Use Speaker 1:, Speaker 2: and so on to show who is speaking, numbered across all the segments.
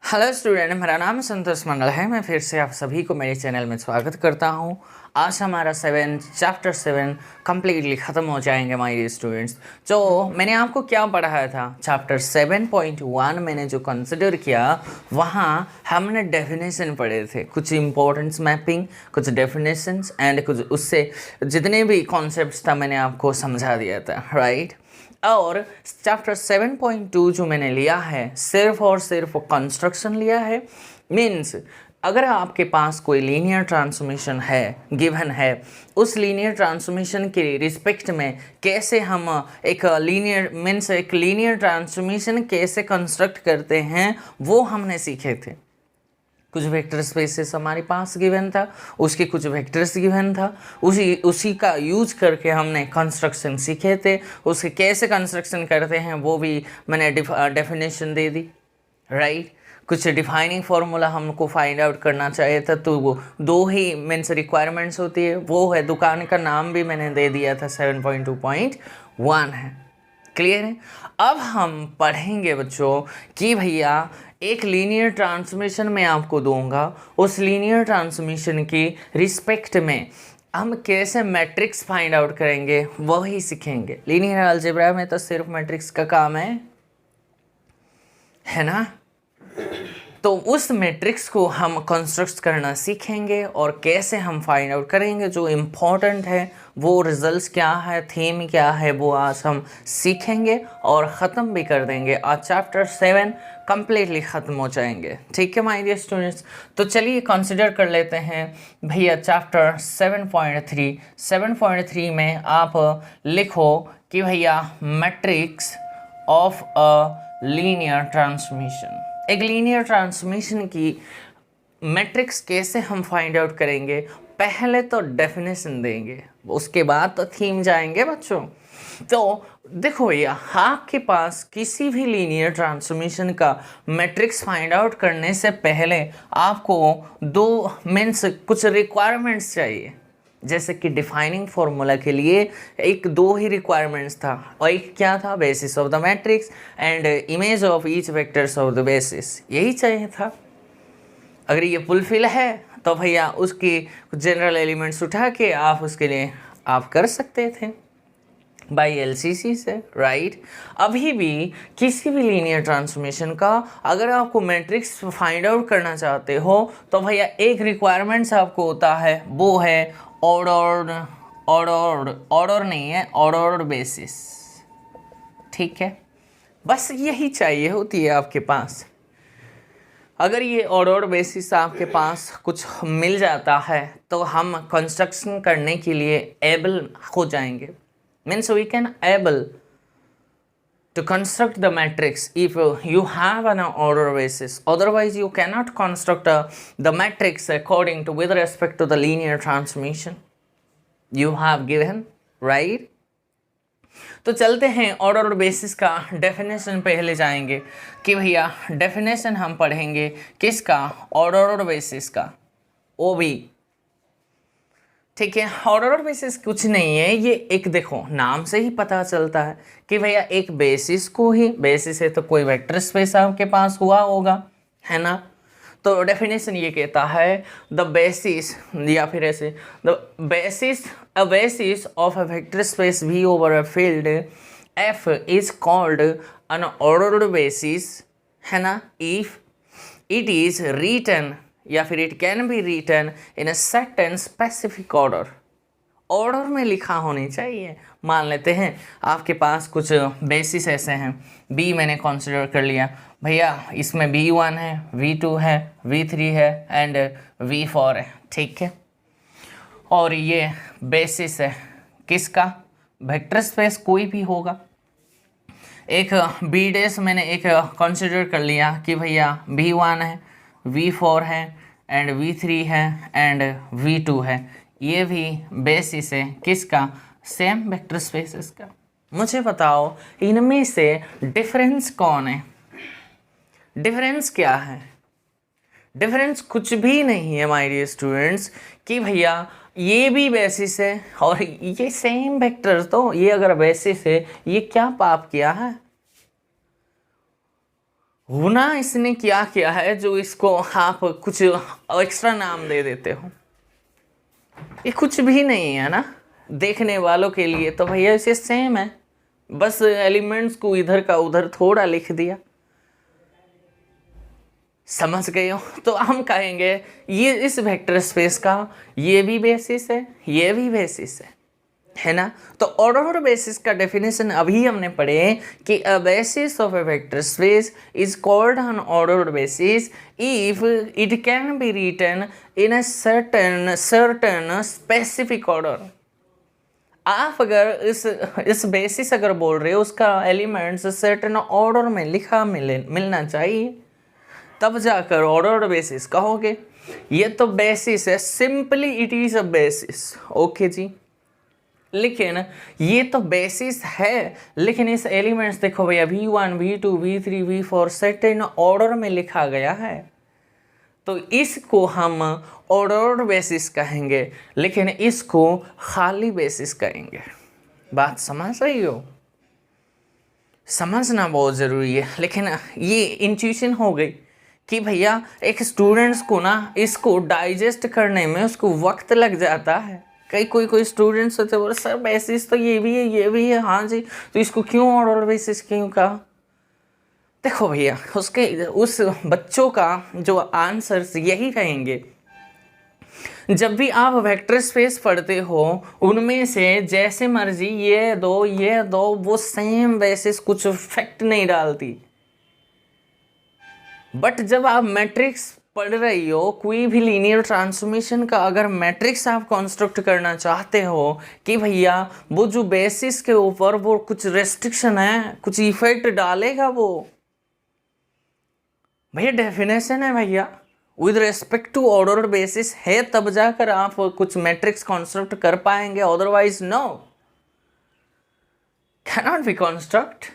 Speaker 1: Hello student, मेरा नाम संतोष मंगल है। मैं फिर से आप सभी को मेरे चैनल में स्वागत करता हूं। आज हमारा चैप्टर 7 कम्प्लीटली ख़त्म हो जाएंगे माय डियर स्टूडेंट्स। तो मैंने आपको क्या पढ़ाया था, चैप्टर 7.1 मैंने जो कंसिडर किया, वहाँ हमने डेफिनेशन पढ़े थे, कुछ इंपॉर्टेंस मैपिंग, कुछ डेफिनेशंस एंड कुछ उससे जितने भी कॉन्सेप्ट्स था मैंने आपको समझा दिया था, राइट। और चैप्टर 7.2 जो मैंने लिया है, सिर्फ और सिर्फ कंस्ट्रक्शन लिया है। मीन्स अगर आपके पास कोई लीनियर ट्रांसफॉर्मेशन है, गिवन है, उस लीनियर ट्रांसफॉर्मेशन के रिस्पेक्ट में कैसे हम एक लीनियर ट्रांसफॉर्मेशन कैसे कंस्ट्रक्ट करते हैं, वो हमने सीखे थे। कुछ वेक्टर स्पेसेस हमारे पास गिवन था, उसके कुछ वेक्टर्स गिवन था, उसी का यूज करके हमने कंस्ट्रक्शन सीखे थे। उसके कैसे कंस्ट्रक्शन करते हैं वो भी मैंने डेफिनेशन दे दी, राइट। कुछ डिफाइनिंग फार्मूला हमको फाइंड आउट करना चाहिए था, तो वो दो ही मीन्स रिक्वायरमेंट्स होती है, वो है दुकान का नाम भी मैंने दे दिया था, 7.2.1 है। क्लियर है। अब हम पढ़ेंगे बच्चों कि भैया एक लीनियर ट्रांसफॉर्मेशन मैं आपको दूंगा, उस लीनियर ट्रांसफॉर्मेशन की रिस्पेक्ट में हम कैसे मैट्रिक्स फाइंड आउट करेंगे वही सीखेंगे। लीनियर अलजेब्रा में तो सिर्फ मैट्रिक्स का काम है ना। तो उस मैट्रिक्स को हम कंस्ट्रक्ट करना सीखेंगे और कैसे हम फाइंड आउट करेंगे, जो इम्पोर्टेंट है वो रिजल्ट्स क्या है, थीम क्या है, वो आज हम सीखेंगे और ख़त्म भी कर देंगे। आज चैप्टर 7 कम्प्लीटली ख़त्म हो जाएंगे, ठीक है माय डियर स्टूडेंट्स। तो चलिए कंसिडर कर लेते हैं भैया चैप्टर 7.3 में आप लिखो कि भैया matrix of a linear transformation. एक लीनियर ट्रांसफॉर्मेशन की मैट्रिक्स कैसे हम फाइंड आउट करेंगे, पहले तो डेफिनेशन देंगे, उसके बाद तो थीम जाएंगे बच्चों। तो देखो भैया, आपके पास किसी भी लीनियर ट्रांसफॉर्मेशन का मैट्रिक्स फाइंड आउट करने से पहले आपको दो मीन्स कुछ रिक्वायरमेंट्स चाहिए। जैसे कि डिफाइनिंग फार्मूला के लिए एक दो ही रिक्वायरमेंट्स था, और एक क्या था, basis of the matrix and image of each vectors of the basis, यही चाहिए था। अगर ये फुलफिल है तो भैया उसकी जनरल एलिमेंट्स उठा के आप उसके लिए आप कर सकते थे बाई एलसीसी से, राइट। अभी भी किसी भी लीनियर ट्रांसफॉर्मेशन का अगर आपको मैट्रिक्स फाइंड आउट करना चाहते हो तो भैया एक रिक्वायरमेंट्स आपको होता है, वो है ऑर्डर नहीं है, ऑर्डर्ड बेसिस, ठीक है। बस यही चाहिए होती है आपके पास। अगर ये ऑर्डर्ड बेसिस आपके पास कुछ मिल जाता है तो हम कंस्ट्रक्शन करने के लिए एबल हो जाएंगे। Means we can able to construct the matrix if you have an order basis. Otherwise you cannot construct the matrix according to with respect to the linear transformation you have given, right. तो चलते हैं order basis का definition पहले जाएंगे कि भैया definition हम पढ़ेंगे किसका, ऑर्डर बेसिस का, ओ बी, ठीक है। ऑर्डर बेसिस कुछ नहीं है, ये एक देखो नाम से ही पता चलता है कि भैया एक बेसिस को ही, बेसिस है तो कोई वेक्टर स्पेस आपके पास हुआ होगा, है ना। तो डेफिनेशन ये कहता है द बेसिस, या फिर ऐसे the basis, a basis of a vector space V over a field F is called an ordered basis, है ना, इफ इट इज रिटन, या फिर it can be written in a certain specific order. Order में लिखा होनी चाहिए। मान लेते हैं आपके पास कुछ बेसिस ऐसे हैं, बी मैंने कंसिडर कर लिया भैया, इसमें B1 है, V2 है, V3 है एंड V4 है, ठीक है। और ये बेसिस है किसका, वेक्टर स्पेस कोई भी होगा। एक बी डैश मैंने एक कंसिडर कर लिया कि भैया V1 है, V4 है एंड V3 है एंड V2 है, ये भी बेसिस है किसका, सेम वेक्टर स्पेसेस का। मुझे बताओ इनमें से डिफरेंस कौन है, डिफरेंस क्या है। डिफरेंस कुछ भी नहीं है माय डियर स्टूडेंट्स कि भैया ये भी बेसिस है और ये सेम वेक्टर, तो ये अगर बेसिस है ये क्या पाप किया है, होना इसने क्या किया है जो इसको आप कुछ एक्स्ट्रा नाम दे देते हो, ये कुछ भी नहीं है ना देखने वालों के लिए। तो भैया इसे सेम है, बस एलिमेंट्स को इधर का उधर थोड़ा लिख दिया, समझ गए हो। तो हम कहेंगे ये इस वेक्टर स्पेस का ये भी बेसिस है, ये भी बेसिस है ना। तो ऑर्डर बेसिस का डेफिनेशन अभी हमने पढ़े कि a basis of a vector space is called an order basis if it can be written in a certain specific order. आप अगर इस बेसिस अगर बोल रहे हो उसका एलिमेंट्स सर्टेन ऑर्डर में लिखा मिलना चाहिए, तब जाकर ऑर्डर बेसिस कहोगे। ये तो बेसिस है, simply it is a basis, okay जी। लेकिन ये तो बेसिस है, लेकिन इस एलिमेंट्स देखो भैया V1 V2 V3 V4 certain order में लिखा गया है, तो इसको हम ऑर्डर्ड बेसिस कहेंगे, लेकिन इसको खाली बेसिस कहेंगे। बात समझ रही हो? समझना बहुत ज़रूरी है। लेकिन ये इंट्यूशन हो गई कि भैया एक स्टूडेंट्स को ना इसको डाइजेस्ट करने में उसको वक्त लग जाता है। कोई स्टूडेंट्स होते बोले सर बेसिस तो ये भी है ये भी है, हाँ जी, तो इसको क्यों ऑर्डर बेसिस क्यों कहा? देखो भैया उसके उस बच्चों का जो आंसर्स यही रहेंगे। जब भी आप वेक्टर स्पेस पढ़ते हो उनमें से जैसे मर्जी ये दो वो सेम बेसिस कुछ इफेक्ट नहीं डालती। बट जब आप मैट्रिक्स पढ़ रही हो, कोई भी लीनियर ट्रांसफॉर्मेशन का अगर मैट्रिक्स आप कंस्ट्रक्ट करना चाहते हो कि भैया वो जो बेसिस के ऊपर वो कुछ रेस्ट्रिक्शन है, कुछ इफेक्ट डालेगा, वो भैया डेफिनेशन है भैया with respect to order basis है, तब जाकर आप कुछ मैट्रिक्स कंस्ट्रक्ट कर पाएंगे, otherwise no cannot be construct.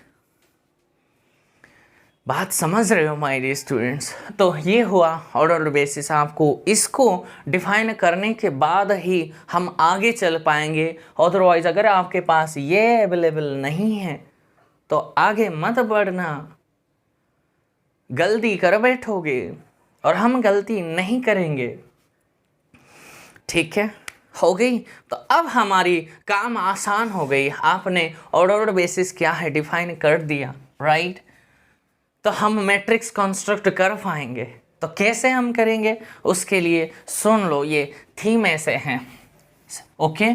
Speaker 1: बात समझ रहे हो माय डियर स्टूडेंट्स? तो ये हुआ ऑर्डर बेसिस। आपको इसको डिफाइन करने के बाद ही हम आगे चल पाएंगे, अदरवाइज अगर आपके पास ये अवेलेबल नहीं है तो आगे मत बढ़ना, गलती कर बैठोगे और हम गलती नहीं करेंगे। ठीक है, हो गई? तो अब हमारी काम आसान हो गई, आपने ऑर्डर बेसिस क्या है डिफाइन कर दिया, राइट? तो हम मैट्रिक्स कंस्ट्रक्ट कर पाएंगे। तो कैसे हम करेंगे उसके लिए सुन लो, ये थीम ऐसे हैं, ओके?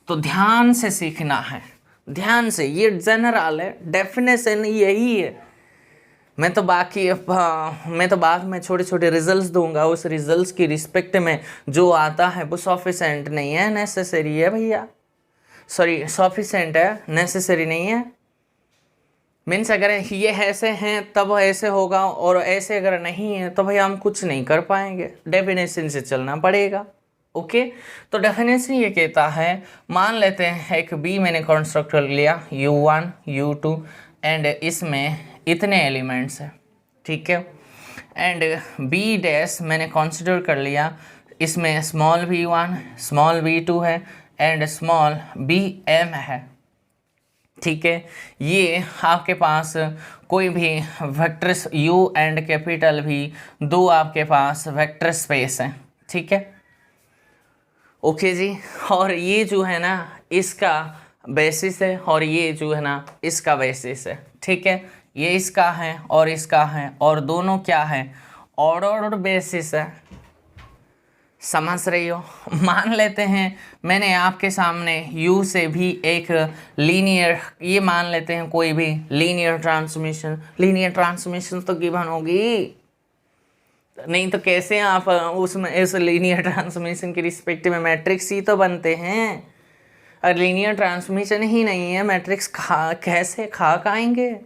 Speaker 1: तो ध्यान से सीखना है, ध्यान से। ये जनरल है, डेफिनेशन यही है। मैं तो बाद में छोटे छोटे रिजल्ट्स दूंगा, उस रिजल्ट्स की रिस्पेक्ट में जो आता है वो सफिशेंट नहीं है, नेसेसरी है भैया। सॉरी, सफिशेंट है, नेसेसरी नहीं है। मीन्स अगर ये ऐसे हैं तब ऐसे होगा, और ऐसे अगर नहीं है तो भाई हम कुछ नहीं कर पाएंगे, डेफिनेशन से चलना पड़ेगा, ओके? तो डेफिनेशन ये कहता है, मान लेते हैं एक बी मैंने कंस्ट्रक्ट कर लिया U1 U2 एंड इसमें इतने एलिमेंट्स हैं, ठीक है? एंड बी डैश मैंने कंसिडर कर लिया, इसमें स्मॉल v1 स्मॉल v2 है एंड स्मॉल bm है, ठीक है? ये आपके पास कोई भी वेक्टर U एंड कैपिटल भी दो आपके पास वेक्टर स्पेस हैं, ठीक है? ओके जी। और ये जो है ना इसका बेसिस है और ये जो है ना इसका बेसिस है, ठीक है? ये इसका है और इसका है, और दोनों क्या है? ऑर्डर बेसिस है। समझ रही हो? मान लेते हैं मैंने आपके सामने U से भी एक लीनियर, ये मान लेते हैं कोई भी लीनियर ट्रांसफॉर्मेशन तो गिवन होगी, नहीं तो कैसे आप उसमें इस लीनियर ट्रांसफॉर्मेशन के रिस्पेक्ट में मैट्रिक्स ही तो बनते हैं। और लीनियर ट्रांसफॉर्मेशन ही नहीं है, मैट्रिक्स कैसे खाएंगे?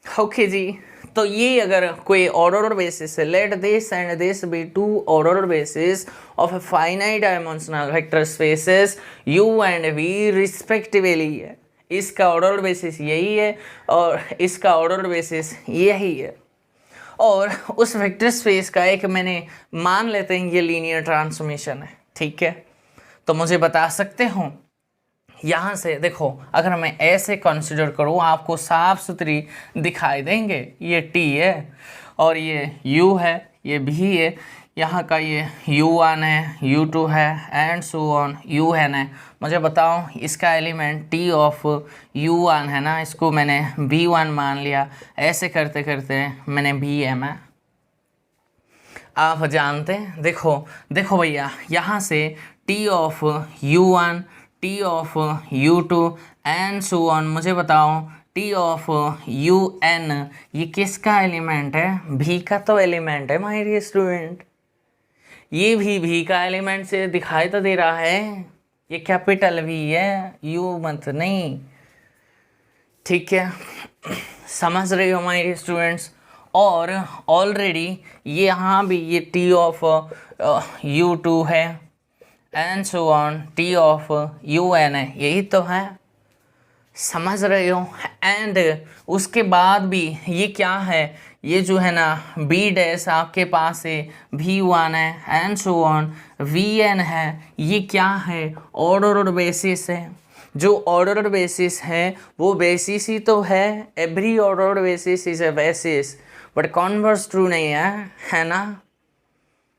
Speaker 1: ओके जी। तो ये अगर कोई ऑर्डर बेसिस है, let this and this be two order basis of finite dimensional vector spaces U and V respectively है, इसका ऑर्डर बेसिस यही है और इसका ऑर्डर बेसिस यही है। और उस वेक्टर स्पेस का एक मैंने मान लेते हैं ये लीनियर ट्रांसफॉर्मेशन है, ठीक है? तो मुझे बता सकते हो यहाँ से देखो, अगर मैं ऐसे कंसिडर करूँ, आपको साफ सुथरी दिखाई देंगे। ये टी है और ये यू है, ये भी है, यहाँ का ये u1 है, u2 है एंड सो ऑन, un है। मुझे बताओ इसका एलिमेंट t ऑफ u1 है ना, इसको मैंने b1 मान लिया। ऐसे करते करते मैंने bm है, आप जानते हैं। देखो देखो भैया, यहाँ से t of u1, t of u2 and so on, मुझे बताओ t ऑफ un ये किसका एलिमेंट है? भी का तो एलिमेंट है माय डियर स्टूडेंट। ये भी का एलिमेंट से दिखाई तो दे रहा है, ये कैपिटल वी है, यू मत नहीं, ठीक है, समझ रहे हो माय डियर स्टूडेंट्स। और ऑलरेडी ये यहाँ भी ये टी ऑफ u2 है and so on, T of un है, यही तो है, समझ रहे हो। एंड उसके बाद भी ये क्या है, ये जो है ना बी डैश आपके पास है, v1 है एंड सो ऑन, vn है, ये क्या है? ऑर्डर बेसिस है। जो ऑर्डर बेसिस है वो बेसिस ही तो है, every order basis is a basis, but converse true नहीं है ना,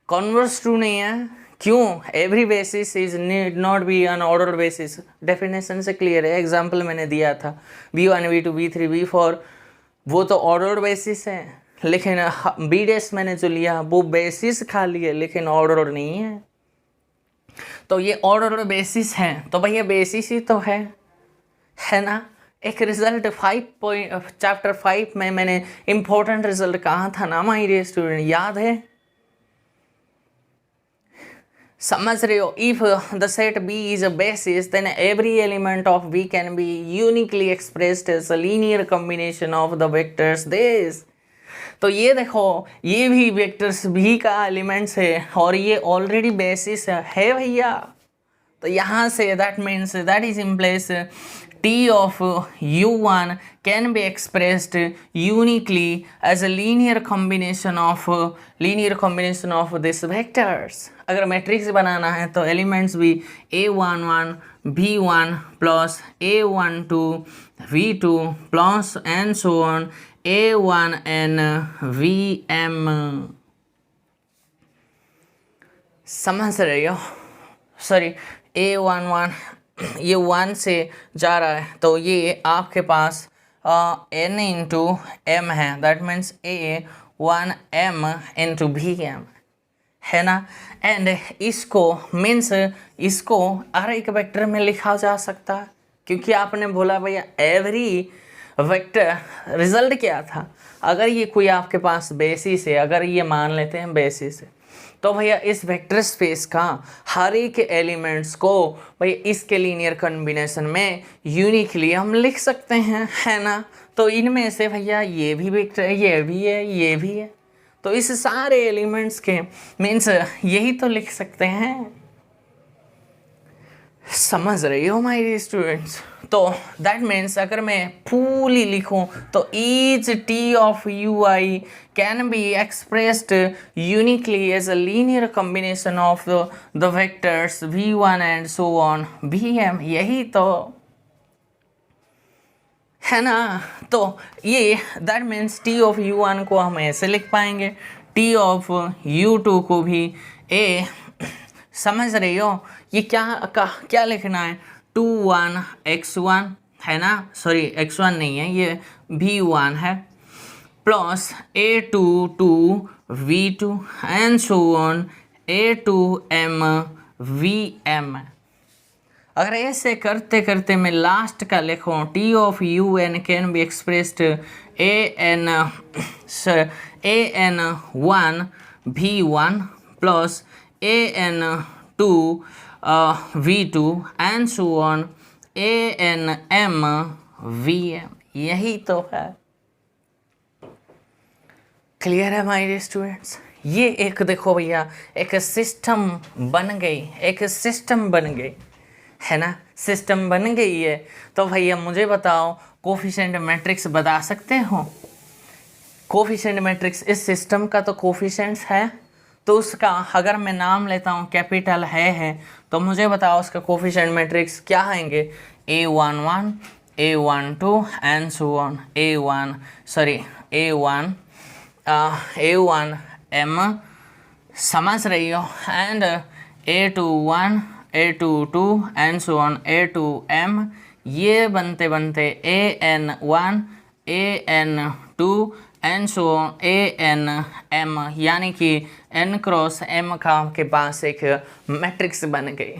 Speaker 1: कॉन्वर्स ट्रू नहीं है। क्यों? Every basis is need not be an order basis, definition से क्लियर है, एग्जाम्पल मैंने दिया था, v1 v2 v3 v4 वो तो ऑर्डर बेसिस है, लेकिन बी डैश मैंने जो लिया वो बेसिस खाली है लेकिन ऑर्डर नहीं है। तो ये ऑर्डर बेसिस है, तो भैया बेसिस ही तो है ना। एक रिजल्ट चैप्टर 5 में मैंने इंपॉर्टेंट रिजल्ट कहा था ना माय डियर स्टूडेंट, याद है? समझ रहे हो? If the set B is a basis, then every element of B can be uniquely expressed as a linear combination of the vectors this। तो ये देखो, ये भी वेक्टर्स भी का एलिमेंट्स है और ये ऑलरेडी बेसिस है भैया। तो यहाँ say that means that is in place t of u1 can be expressed uniquely as a linear combination of these vectors। अगर मैट्रिक्स बनाना है तो एलिमेंट्स भी a11 b1 plus a12 v2 plus and so on a1n vm। समझ रहे हो? Sorry, a11 ये 1 से जा रहा है तो ये आपके पास n इंटू m है, that means a1m into bm है ना। एंड इसको मीन्स इसको हर एक वेक्टर में लिखा जा सकता है, क्योंकि आपने बोला भैया एवरी वेक्टर, रिजल्ट क्या था? अगर ये कोई आपके पास बेसिस है, अगर ये मान लेते हैं बेसिस है, तो भैया इस वेक्टर स्पेस का हर एक एलिमेंट्स को भैया इसके लीनियर कॉम्बिनेशन में यूनिकली हम लिख सकते हैं, है ना। तो इनमें से भैया ये भी वेक्टर है, ये भी है, ये भी है, तो इस सारे एलिमेंट्स के मीन्स यही तो लिख सकते हैं। समझ रही हो माय डियर स्टूडेंट्स? तो दैट मीन्स अगर मैं फुली लिखूं तो each T of U I can be expressed uniquely as a linear combination of the vectors v1 and so on vm, यही तो है ना। तो ये that means T of u1 को हम ऐसे लिख पाएंगे, टी ऑफ u2 को भी ए, समझ रही हो? ये क्या लिखना है? 2 1 x1 है ना, सॉरी x1 नहीं है, ये v1 है, plus a2 2 v2 and so on a2m vm। अगर ऐसे करते करते मैं लास्ट का लिखूँ, T of U N can be expressed an1 v1 plus an2 v2 and so on anm vm, यही तो है। क्लियर है माय डियर स्टूडेंट्स? ये एक देखो भैया एक सिस्टम बन गई, एक सिस्टम बन गई है ना, सिस्टम बन गई है। तो भैया मुझे बताओ कोफिशिएंट मैट्रिक्स बता सकते हो? कोफिशिएंट मैट्रिक्स इस सिस्टम का तो कोफिशिएंट्स है, तो उसका अगर मैं नाम लेता हूँ कैपिटल है तो मुझे बताओ उसका कोफिशिएंट मैट्रिक्स क्या आएंगे, A11 A12 and so on, A1 M, समझ रही हो, and A21 A22 and so on A2M, ये बनते बनते AN1 AN2 and so on ANM, यानी कि N क्रॉस M का आपके पास एक मैट्रिक्स बन गई।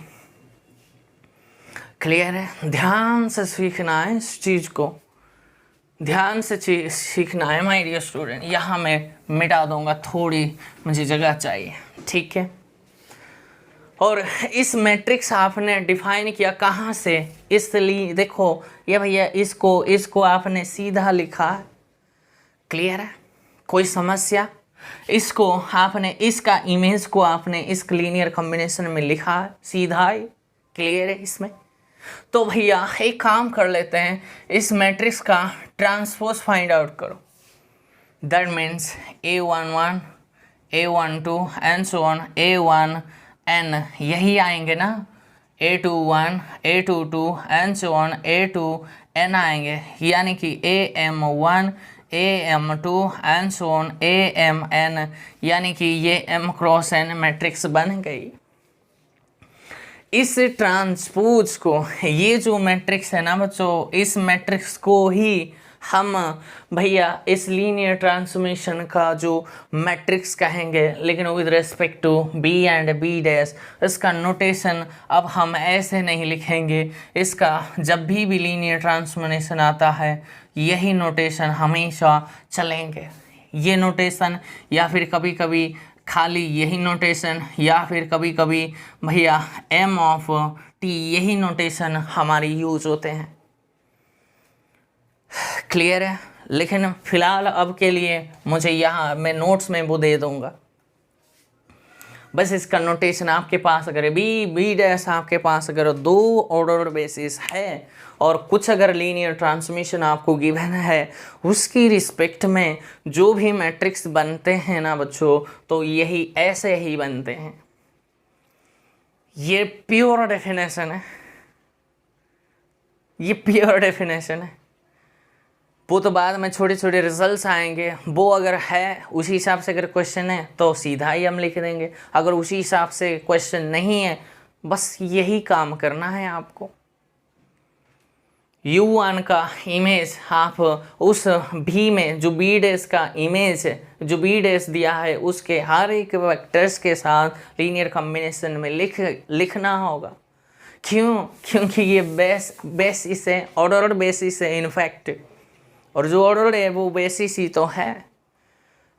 Speaker 1: क्लियर है? ध्यान से सीखना है इस चीज़ को, ध्यान से सीखना है माय डियर स्टूडेंट। यहाँ मैं मिटा दूंगा, थोड़ी मुझे जगह चाहिए, ठीक है। और इस मैट्रिक्स आपने डिफाइन किया कहाँ से, इसलिए देखो ये भैया इसको आपने सीधा लिखा है। क्लियर है? कोई समस्या? इसको आपने, इसका इमेज को आपने इस लीनियर कॉम्बिनेशन में लिखा है सीधा है। क्लियर है इसमें? तो भैया एक काम कर लेते हैं, इस मैट्रिक्स का ट्रांसपोज फाइंड आउट करो। That means A11 A12 and so on A1N, यही आएंगे ना, A21 A22 and so on A2N आएंगे, यानी कि AM1 AM2 and so on AMN, यानी कि ये M क्रॉस N मैट्रिक्स बन गई। इस ट्रांसपोज को, ये जो मैट्रिक्स है ना बच्चों, इस मैट्रिक्स को ही हम भैया इस लीनियर ट्रांसफॉर्मेशन का जो मैट्रिक्स कहेंगे, लेकिन with respect to B and B dash. इसका नोटेशन अब हम ऐसे नहीं लिखेंगे, इसका जब भी लीनियर ट्रांसफॉर्मेशन आता है यही नोटेशन हमेशा चलेंगे। ये नोटेशन या फिर कभी कभी खाली यही नोटेशन, या फिर कभी कभी भैया M ऑफ T, यही नोटेशन हमारी यूज होते हैं। क्लियर है? लेकिन फिलहाल अब के लिए मुझे यहाँ मैं नोट्स में वो दे दूंगा। बस इसका नोटेशन आपके पास अगर B डैश आपके पास अगर 2 ऑर्डर बेसिस है और कुछ अगर लीनियर ट्रांसमिशन आपको गिवन है, उसकी रिस्पेक्ट में जो भी मैट्रिक्स बनते हैं ना बच्चों, तो यही ऐसे ही बनते हैं। ये प्योर डेफिनेशन है, ये प्योर डेफिनेशन है। वो तो बाद में छोटे छोटे रिजल्ट्स आएंगे, वो अगर है उसी हिसाब से अगर क्वेश्चन है तो सीधा ही हम लिख देंगे, अगर उसी हिसाब से क्वेश्चन नहीं है बस यही काम करना है आपको। U1 का इमेज आप उस B में जो B डैश का इमेज है, जो B डैश दिया है, उसके हर एक वेक्टर्स के साथ लीनियर कॉम्बिनेशन में लिखना होगा। क्यों? क्योंकि ये बेसिस है, ऑर्डर्ड बेसिस है इनफैक्ट, और जो ऑर्डर है वो बेसिस ही तो है।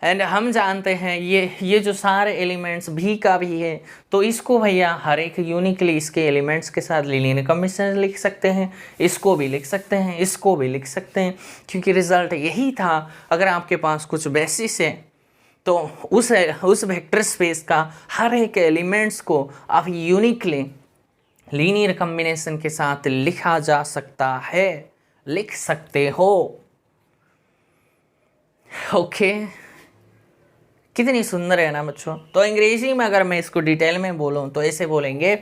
Speaker 1: एंड हम जानते हैं ये जो सारे एलिमेंट्स भी का भी है, तो इसको भैया हर एक यूनिकली इसके एलिमेंट्स के साथ लीनियर कॉम्बिनेशन लिख सकते हैं, इसको भी लिख सकते हैं, इसको भी लिख सकते हैं, क्योंकि रिजल्ट यही था। अगर आपके पास कुछ बेसिस है तो उस वेक्टर स्पेस का हर एक एलिमेंट्स को आप यूनिकली लीनियर कॉम्बिनेशन के साथ लिखा जा सकता है, लिख सकते हो। ओके कितनी सुंदर है ना बच्चों। तो अंग्रेजी में अगर मैं इसको डिटेल में बोलूँ तो ऐसे बोलेंगे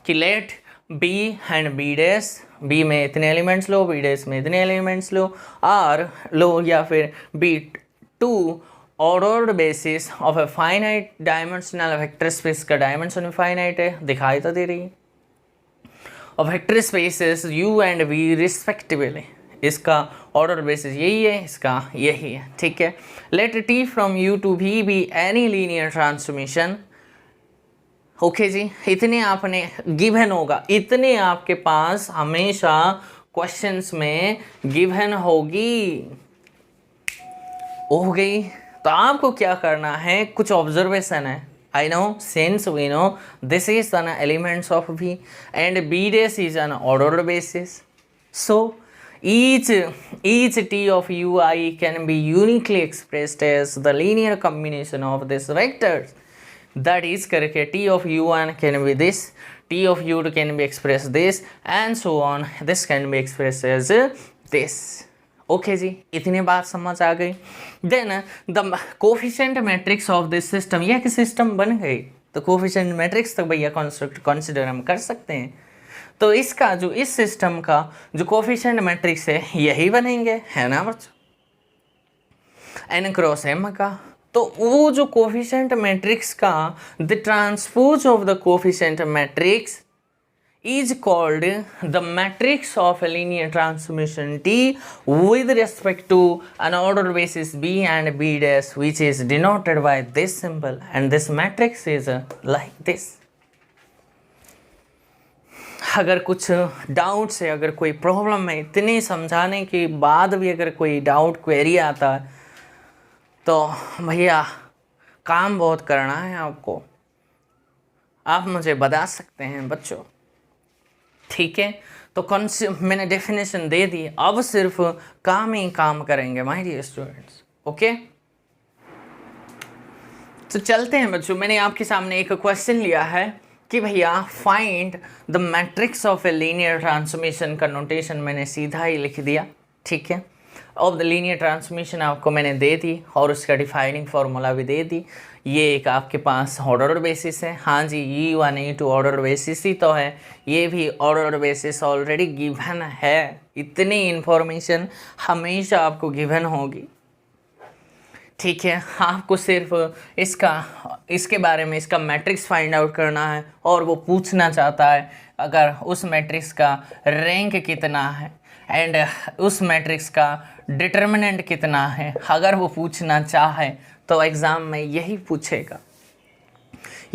Speaker 1: कि let B and B dash, B में इतने एलिमेंट्स लो, B डैश में इतने एलिमेंट्स लो, R लो, या फिर B2 ordered basis of a finite dimensional vector space का डायमेंशन फाइनाइट है, दिखाई तो दे रही है, और vector spaces U and V respectively, इसका ऑर्डर बेसिस यही है, इसका यही है। ठीक है, let T from U to V be any linear transformation. Okay जी, इतने आपने गिवन होगा, इतने आपके पास हमेशा क्वेश्चंस में गिवन होगी, हो गई। तो आपको क्या करना है, कुछ ऑब्जर्वेशन है। I know, since we know this is an elements of V and B dash is an ordered basis, so each T of Ui can be uniquely expressed as the linear combination of these vectors. That is करके T of U1 can be this, T of U2 can be expressed this, and so on. This can be expressed as this. Okay जी, इतनी बात समझ आ गई। Then the coefficient matrix of this system, यह कि system बन गई तो कोफिशिएंट मैट्रिक्स तो भैया कंसिडर हम कर सकते हैं। तो इसका जो इस सिस्टम का जो कोफिशिएंट मैट्रिक्स है यही बनेंगे, है ना बच्चों, एन क्रॉस एम का। तो वो जो कोफिशिएंट मैट्रिक्स का the transpose of the coefficient matrix is called the matrix of a linear transformation T with respect to an order basis B and B dash, which is denoted by this symbol, and this matrix is like this. अगर कुछ doubts है, अगर कोई problem है, इतने समझाने के बाद भी अगर कोई डाउट क्वेरी आता है तो भैया काम बहुत करना है आपको, आप मुझे बता सकते हैं बच्चों, ठीक है। तो मैंने डेफिनेशन दे दी, अब सिर्फ काम ही काम करेंगे माय डियर स्टूडेंट्स, ओके। तो चलते हैं बच्चों, मैंने आपके सामने एक क्वेश्चन लिया है कि भैया find the matrix of a linear transformation का नोटेशन मैंने सीधा ही लिख दिया, ठीक है। ऑफ द लीनियर ट्रांसफॉर्मेशन आपको मैंने दे दी और उसका डिफाइनिंग फार्मूला भी दे दी। ये एक आपके पास ऑर्डर बेसिस है, हाँ जी, E1 E2 ऑर्डर बेसिस ही तो है, ये भी ऑर्डर बेसिस ऑलरेडी गिवन है। इतनी इन्फॉर्मेशन हमेशा आपको गिवन होगी, ठीक है। आपको सिर्फ इसके बारे में, इसका मैट्रिक्स फाइंड आउट करना है, और वो पूछना चाहता है अगर उस मैट्रिक्स का रैंक कितना है एंड उस मैट्रिक्स का डिटर्मिनेंट कितना है, अगर वो पूछना चाहे तो एग्ज़ाम में यही पूछेगा।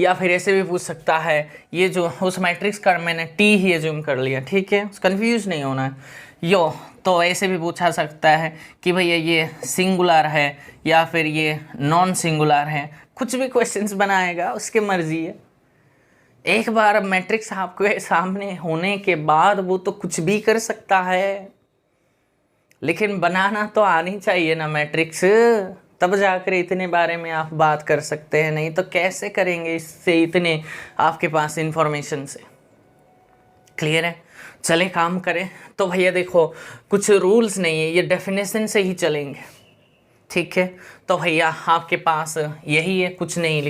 Speaker 1: या फिर ऐसे भी पूछ सकता है, ये जो उस मैट्रिक्स का मैंने टी ही एज्यूम कर लिया, ठीक है, कंफ्यूज नहीं होना है यो। तो ऐसे भी पूछा सकता है कि भैया ये सिंगुलर है या फिर ये नॉन सिंगुलर है, कुछ भी क्वेश्चंस बनाएगा, उसकी मर्जी है। एक बार मैट्रिक्स आपके सामने होने के बाद वो तो कुछ भी कर सकता है, लेकिन बनाना तो आनी चाहिए ना मैट्रिक्स, तब जाकर इतने बारे में आप बात कर सकते हैं, नहीं तो कैसे करेंगे इससे इतने आपके पास इंफॉर्मेशन से। क्लियर है, चले काम करें। तो भैया देखो, कुछ रूल्स नहीं है, ये डेफिनेशन से ही चलेंगे, ठीक है। तो भैया आपके पास यही है, कुछ नहीं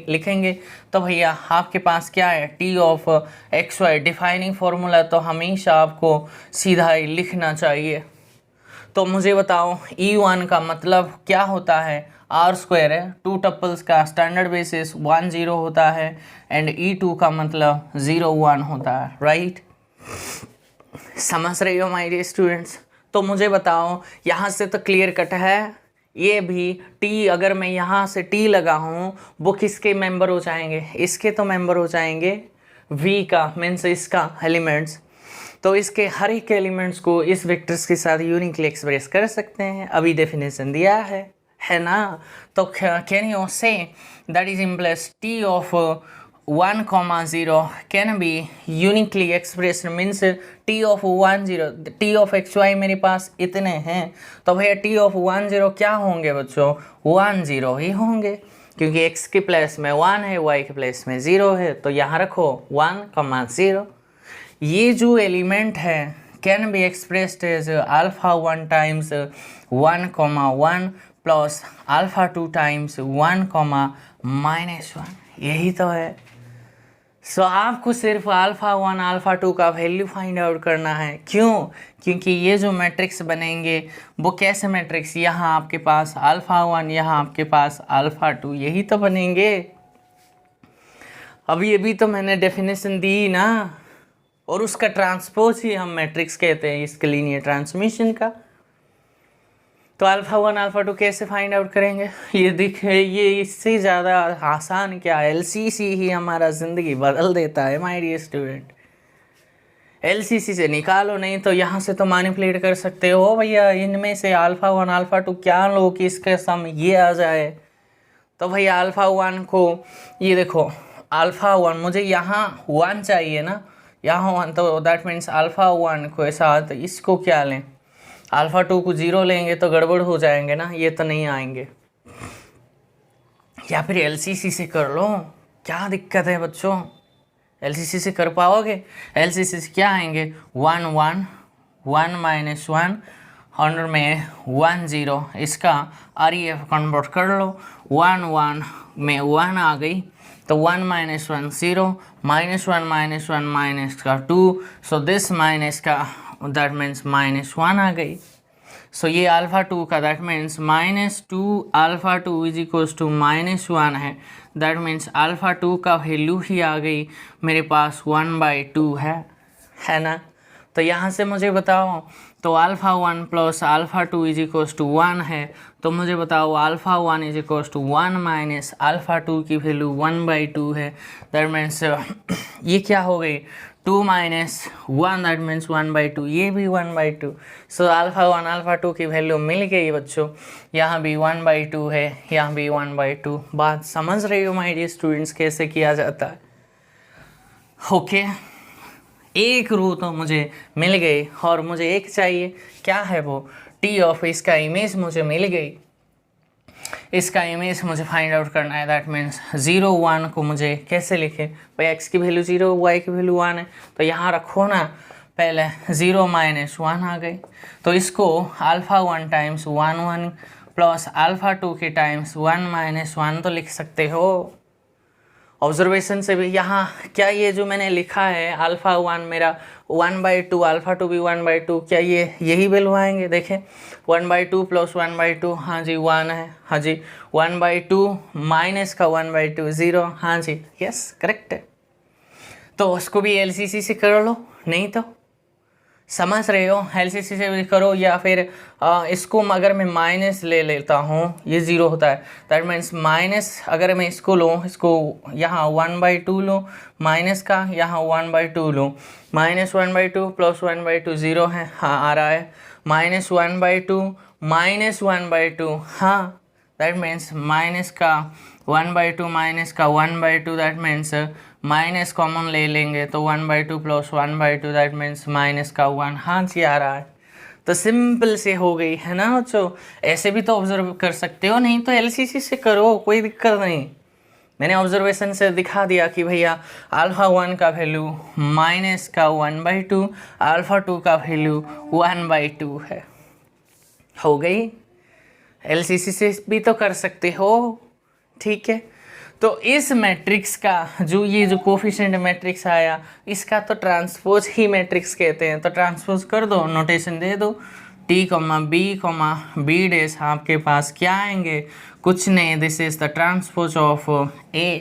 Speaker 1: लिखेंगे। तो भैया आपके पास क्या है, T of X Y defining formula, तो हमेशा आपको सीधा ही लिखना चाहिए। तो मुझे बताओ E1 का मतलब क्या होता है, आर स्क्वायर है, 2 टपल्स का स्टैंडर्ड बेसिस 1 0 होता है, एंड E2 का मतलब 0 1 होता है, राइट। समझ रही हो माय डियर स्टूडेंट्स। तो मुझे बताओ, यहाँ से तो क्लियर कट है, ये भी टी, अगर मैं यहाँ से टी लगा हूँ वो किसके मेंबर हो जाएंगे, इसके तो मेंबर हो जाएंगे V का, मीन्स इसका एलिमेंट्स। तो इसके हर एक एलिमेंट्स को इस वेक्टर्स के साथ यूनिकली एक्सप्रेस कर सकते हैं, अभी डेफिनेशन दिया है ना। तो can you say that is implies T of 1, 0 can be uniquely expressed, means T of 1 0, T of X Y मेरे पास इतने हैं, तो भैया टी ऑफ 1 0 क्या होंगे बच्चों, 1 0 ही होंगे, क्योंकि x के प्लेस में 1 है, y के प्लेस में 0 है, तो यहाँ रखो 1, 0। ये जो एलिमेंट है can be expressed as alpha 1 times 1, 1 plus alpha 2 times 1, -1, यही तो है। सो आपको सिर्फ अल्फ़ा 1 अल्फ़ा 2 का वैल्यू फाइंड आउट करना है। क्यों? क्योंकि ये जो मैट्रिक्स बनेंगे वो कैसे मैट्रिक्स, यहाँ आपके पास अल्फ़ा 1, यहाँ आपके पास अल्फ़ा 2, यही तो बनेंगे। अभी तो मैंने डेफिनेशन दी ना, और उसका ट्रांसपोज ही हम मैट्रिक्स कहते हैं, इसके लीनियर ट्रांसमिशन का। तो अल्फ़ा 1 अल्फ़ा 2 कैसे फाइंड आउट करेंगे, ये इससे ज़्यादा आसान क्या, LCC ही हमारा ज़िंदगी बदल देता है माय डियर स्टूडेंट। LCC से निकालो, नहीं तो यहाँ से तो मैनिपुलेट कर सकते हो भैया, इनमें से अल्फ़ा 1 अल्फ़ा 2 क्या लो कि इसका सम ये आ जाए। तो भैया अल्फ़ा 1 को, ये देखो अल्फ़ा 1 मुझे यहाँ 1 चाहिए ना, यहाँ 1, तो दैट मीन्स अल्फ़ा 1 को साथ इसको क्या लें, अल्फ़ा 2 को 0 लेंगे तो गड़बड़ हो जाएंगे ना, ये तो नहीं आएंगे। या फिर LCC से कर लो, क्या दिक्कत है बच्चों, LCC से कर पाओगे। LCC से क्या आएंगे, 1 1 1 -1 100 में 1 0, इसका REF कन्वर्ट कर लो, 1 1 में 1 आ गई, तो 1 माइनस 1 0, -1 माइनस 1 माइनस का 2, सो दिस माइनस का दैट मीन्स -1 आ गई। सो ये अल्फ़ा 2 का that means -2 alpha 2 is equals to -1 है, दैट मीन्स अल्फ़ा 2 का वैल्यू ही आ गई मेरे पास 1/2 है ना। तो यहाँ से मुझे बताओ, तो alpha 1 plus alpha 2 is equals to 1 है, तो मुझे बताओ alpha 1 is equals to 1 minus alpha 2 की वैल्यू 1/2 है, दैट मीन्स ये क्या हो गई 2 माइनस 1, दैट मीन्स 1/2, ये भी 1/2। सो अल्फ़ा 1 अल्फ़ा 2 की वैल्यू मिल गई बच्चों, यहाँ भी 1/2 है, यहाँ भी 1/2। बात समझ रही हो माय डियर स्टूडेंट्स कैसे किया जाता है? ओके एक रो तो मुझे मिल गई और मुझे एक चाहिए, क्या है वो, टी ऑफ इसका इमेज मुझे मिल गई, इसका इमेज मुझे फाइंड आउट करना है, दैट मीन्स 0 1 को मुझे कैसे लिखे भाई, x की वैल्यू 0 y की वैल्यू 1 है, तो यहाँ रखो ना, पहले 0 माइनस 1 आ गई, तो इसको अल्फ़ा 1 टाइम्स 1 1 प्लस अल्फ़ा 2 के टाइम्स 1 माइनस 1 तो लिख सकते हो। ऑब्जर्वेशन से भी यहाँ क्या ये जो मैंने लिखा है अल्फ़ा 1 मेरा 1/2, अल्फ़ा 2 भी 1/2, क्या ये यही वैल्यू आएंगे? देखें 1/2 प्लस 1/2, हाँ जी 1 है, हाँ जी 1/2 माइनस का 1/2 0, हाँ जी यस करेक्ट है। तो उसको भी LCC से कर लो, नहीं तो समझ रहे हो, LCC से भी करो, या फिर इसको अगर मैं माइनस ले लेता हूँ, ये 0 होता है, दैट मीन्स माइनस अगर मैं इसको लूँ, इसको यहाँ 1/2 लूँ माइनस का, यहाँ 1/2 लूँ, -1/2 प्लस 1/2 0 है, हाँ आ रहा है, -1/2 हाँ, दैट मीन्स माइनस का 1/2 माइनस का 1/2, दैट मीन्स माइनस कॉमन ले लेंगे, तो 1/2 प्लस 1/2 दैट मीन्स माइनस का 1, हाँ जी आ रहा है। तो सिंपल से हो गई है ना बच्चों, ऐसे भी तो ऑब्जर्व कर सकते हो, नहीं तो LCC से करो, कोई दिक्कत नहीं। मैंने ऑब्जर्वेशन से दिखा दिया कि भैया अल्फ़ा 1 का वैल्यू माइनस का 1/2, अल्फ़ा 2 का वैल्यू 1/2 है, हो गई। LCC से भी तो कर सकते हो, ठीक है। तो इस मैट्रिक्स का ये जो कोफिशिएंट मैट्रिक्स आया, इसका तो ट्रांसपोज ही मैट्रिक्स कहते हैं, तो ट्रांसपोज कर दो, नोटेशन दे दो, T, B डैश आपके पास क्या आएंगे, कुछ नहीं, this is the transpose of A,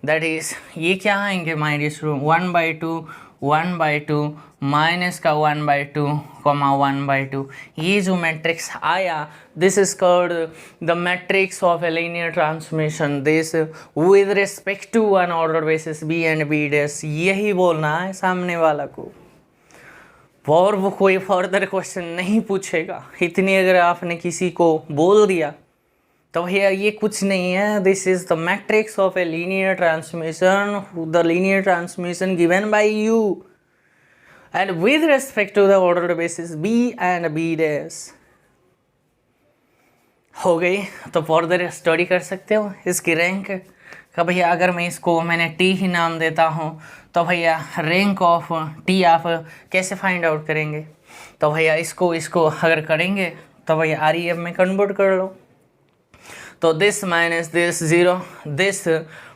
Speaker 1: that is ये क्या आएंगे माय डियर स्टूडेंट, 1/2 1/2 माइनस का 1/2 1/2, ये जो मैट्रिक्स आया, this is called the matrix of a linear transmission, this with respect to one order basis B and B dash, यही बोलना है सामने वाला को, और वो कोई फर्दर क्वेश्चन नहीं पूछेगा। इतनी अगर आपने किसी को बोल दिया तो भैया ये कुछ नहीं है, this is the matrix of a linear transmission, the linear transmission given by U and with respect to the order basis B and B dash, हो गई। तो फर्दर स्टडी कर सकते हो इसकी रैंक का, भैया अगर मैं इसको मैंने T ही नाम देता हूँ, तो भैया रैंक ऑफ T आप कैसे फाइंड आउट करेंगे, तो भैया इसको अगर करेंगे तो भैया REF में कन्वर्ट कर लो, तो this minus this 0, this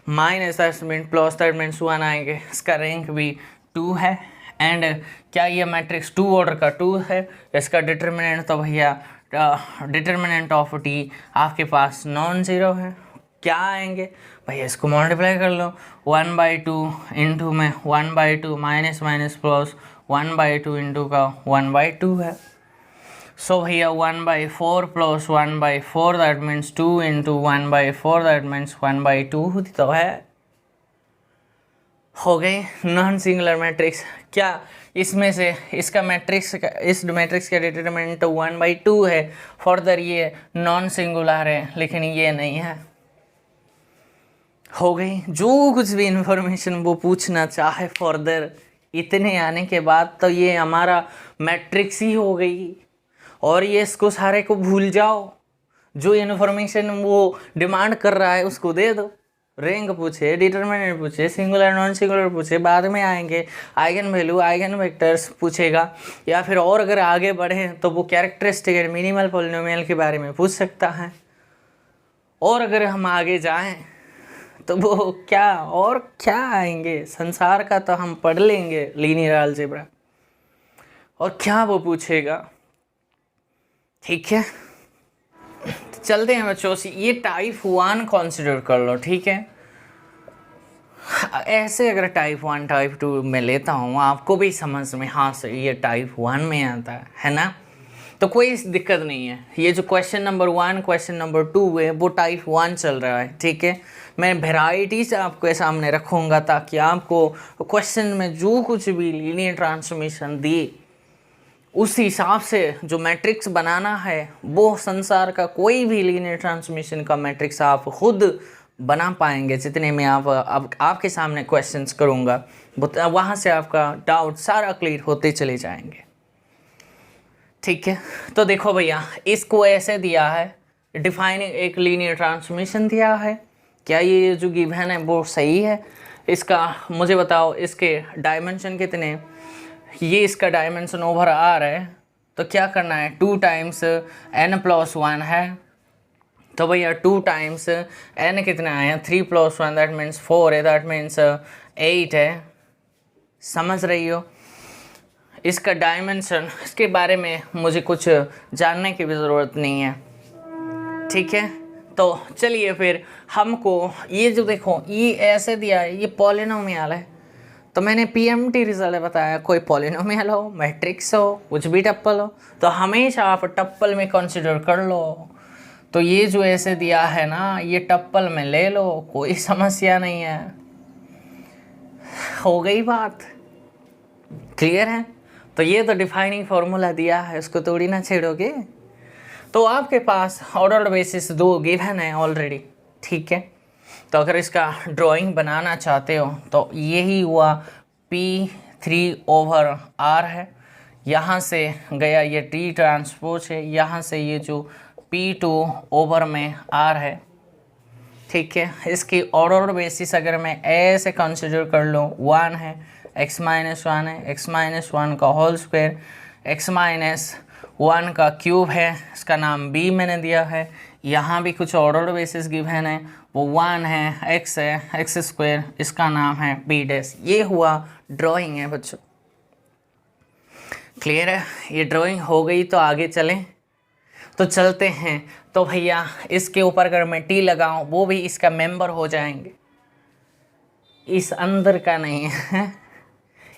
Speaker 1: minus that mean plus that means 1 आएंगे, इसका रैंक भी 2 है, एंड क्या ये मैट्रिक्स 2 ऑर्डर का 2 है, इसका डिटर्मिनेंट तो भैया डिटर्मिनेंट ऑफ T आपके पास नॉन ज़ीरो है, क्या आएंगे भैया इसको मल्टीप्लाई कर लो, 1/2 इंटू में 1/2 माइनस माइनस प्लस 1/2 इंटू का 1/2 है, सो भैया 1/4 plus 1/4 that means 2 into 1/4 that means 1/2 होती तो है, हो गई नॉन सिंगुलर मैट्रिक्स। क्या इसमें से इसका मैट्रिक्स का, इस मैट्रिक्स का डिटरमिनेंट 1/2 है, फर्दर ये नॉन सिंगुलर है लेकिन ये नहीं है, हो गई। जो कुछ भी इंफॉर्मेशन वो पूछना चाहे फर्दर इतने आने के बाद, तो ये हमारा मैट्रिक्स ही हो गई, और ये इसको सारे को भूल जाओ, जो इन्फॉर्मेशन वो डिमांड कर रहा है उसको दे दो, रैंक पूछे, डिटरमिनेंट पूछे, सिंगुलर नॉन सिंगुलर पूछे, बाद में आएंगे आइगन वैल्यू, आइगन वेक्टर्स पूछेगा, या फिर और अगर आगे बढ़े तो वो कैरेक्टरिस्टिक एंड मिनिमल पॉलिनोमियल के बारे में पूछ सकता है। और अगर हम आगे जाएं तो वो क्या और क्या आएंगे, संसार का तो हम पढ़ लेंगे, लीनियर अलजेब्रा, और क्या वो पूछेगा। ठीक है, चलते हैं बच्चों से, ये टाइप 1 कंसिडर कर लो। ठीक है, ऐसे अगर टाइप 1 टाइप 2 में लेता हूँ आपको भी समझ में, हाँ सर ये टाइप 1 में आता है ना, तो कोई दिक्कत नहीं है। ये जो क्वेश्चन नंबर 1 क्वेश्चन नंबर 2 है वो टाइप 1 चल रहा है। ठीक है, मैं वेराइटी से आपके सामने रखूँगा ताकि आपको क्वेश्चन में जो कुछ भी लीनियर ट्रांसफॉर्मेशन दिए उस हिसाब से जो मैट्रिक्स बनाना है, वो संसार का कोई भी लीनियर ट्रांसफॉर्मेशन का मैट्रिक्स आप खुद बना पाएंगे जितने में अब आपके सामने क्वेश्चंस करूँगा, वहाँ से आपका डाउट सारा क्लियर होते चले जाएंगे। ठीक है, तो देखो भैया, इसको ऐसे दिया है, डिफाइनिंग एक लीनियर ट्रांसफॉर्मेशन दिया है। क्या ये जो गिवन है वो सही है? इसका मुझे बताओ, इसके डायमेंशन कितने? ये इसका डायमेंशन ओवर आर है, तो क्या करना है, 2 टाइम्स n+1 है, तो भैया 2 टाइम्स n कितना है, 3+1 दैट मीन्स 4 है, दैट मीन्स 8 है। समझ रही हो? इसका डायमेंशन, इसके बारे में मुझे कुछ जानने की भी ज़रूरत नहीं है। ठीक है, तो चलिए फिर हमको ये जो देखो, ये ऐसे दिया है, ये पॉलिनोमियल है, तो मैंने पीएमटी रिजल्ट बताया, कोई पॉलिनोमियल हो, मैट्रिक्स हो, कुछ भी टप्पल हो, तो हमेशा आप टप्पल में कंसिडर कर लो। तो ये जो ऐसे दिया है ना, ये टप्पल में ले लो, कोई समस्या नहीं है। हो गई बात, क्लियर है? तो ये तो डिफाइनिंग फॉर्मूला दिया है, उसको थोड़ी ना छेड़ोगे। तो आपके पास ऑर्डर्ड बेसिस 2 गिवन है ऑलरेडी। ठीक है, तो अगर इसका ड्राइंग बनाना चाहते हो तो यही हुआ P3/R है, यहाँ से गया ये T ट्रांसपोज है, यहाँ से ये जो P2/R है। ठीक है, इसकी ऑर्डर बेसिस अगर मैं ऐसे कंसिडर कर लूँ, 1 है, x-1 है, x-1 का होल स्क्वायर, x-1 का क्यूब है, इसका नाम b मैंने दिया है। यहाँ भी कुछ ऑर्डर बेसिस गिवन है, वो 1 है, x है, x², इसका नाम है b'। ये हुआ ड्राइंग है बच्चों, क्लियर है? ये ड्राइंग हो गई, तो आगे चलें, तो चलते हैं। तो भैया इसके ऊपर अगर मैं टी लगाऊं, वो भी इसका मेंबर हो जाएंगे, इस अंदर का नहीं है।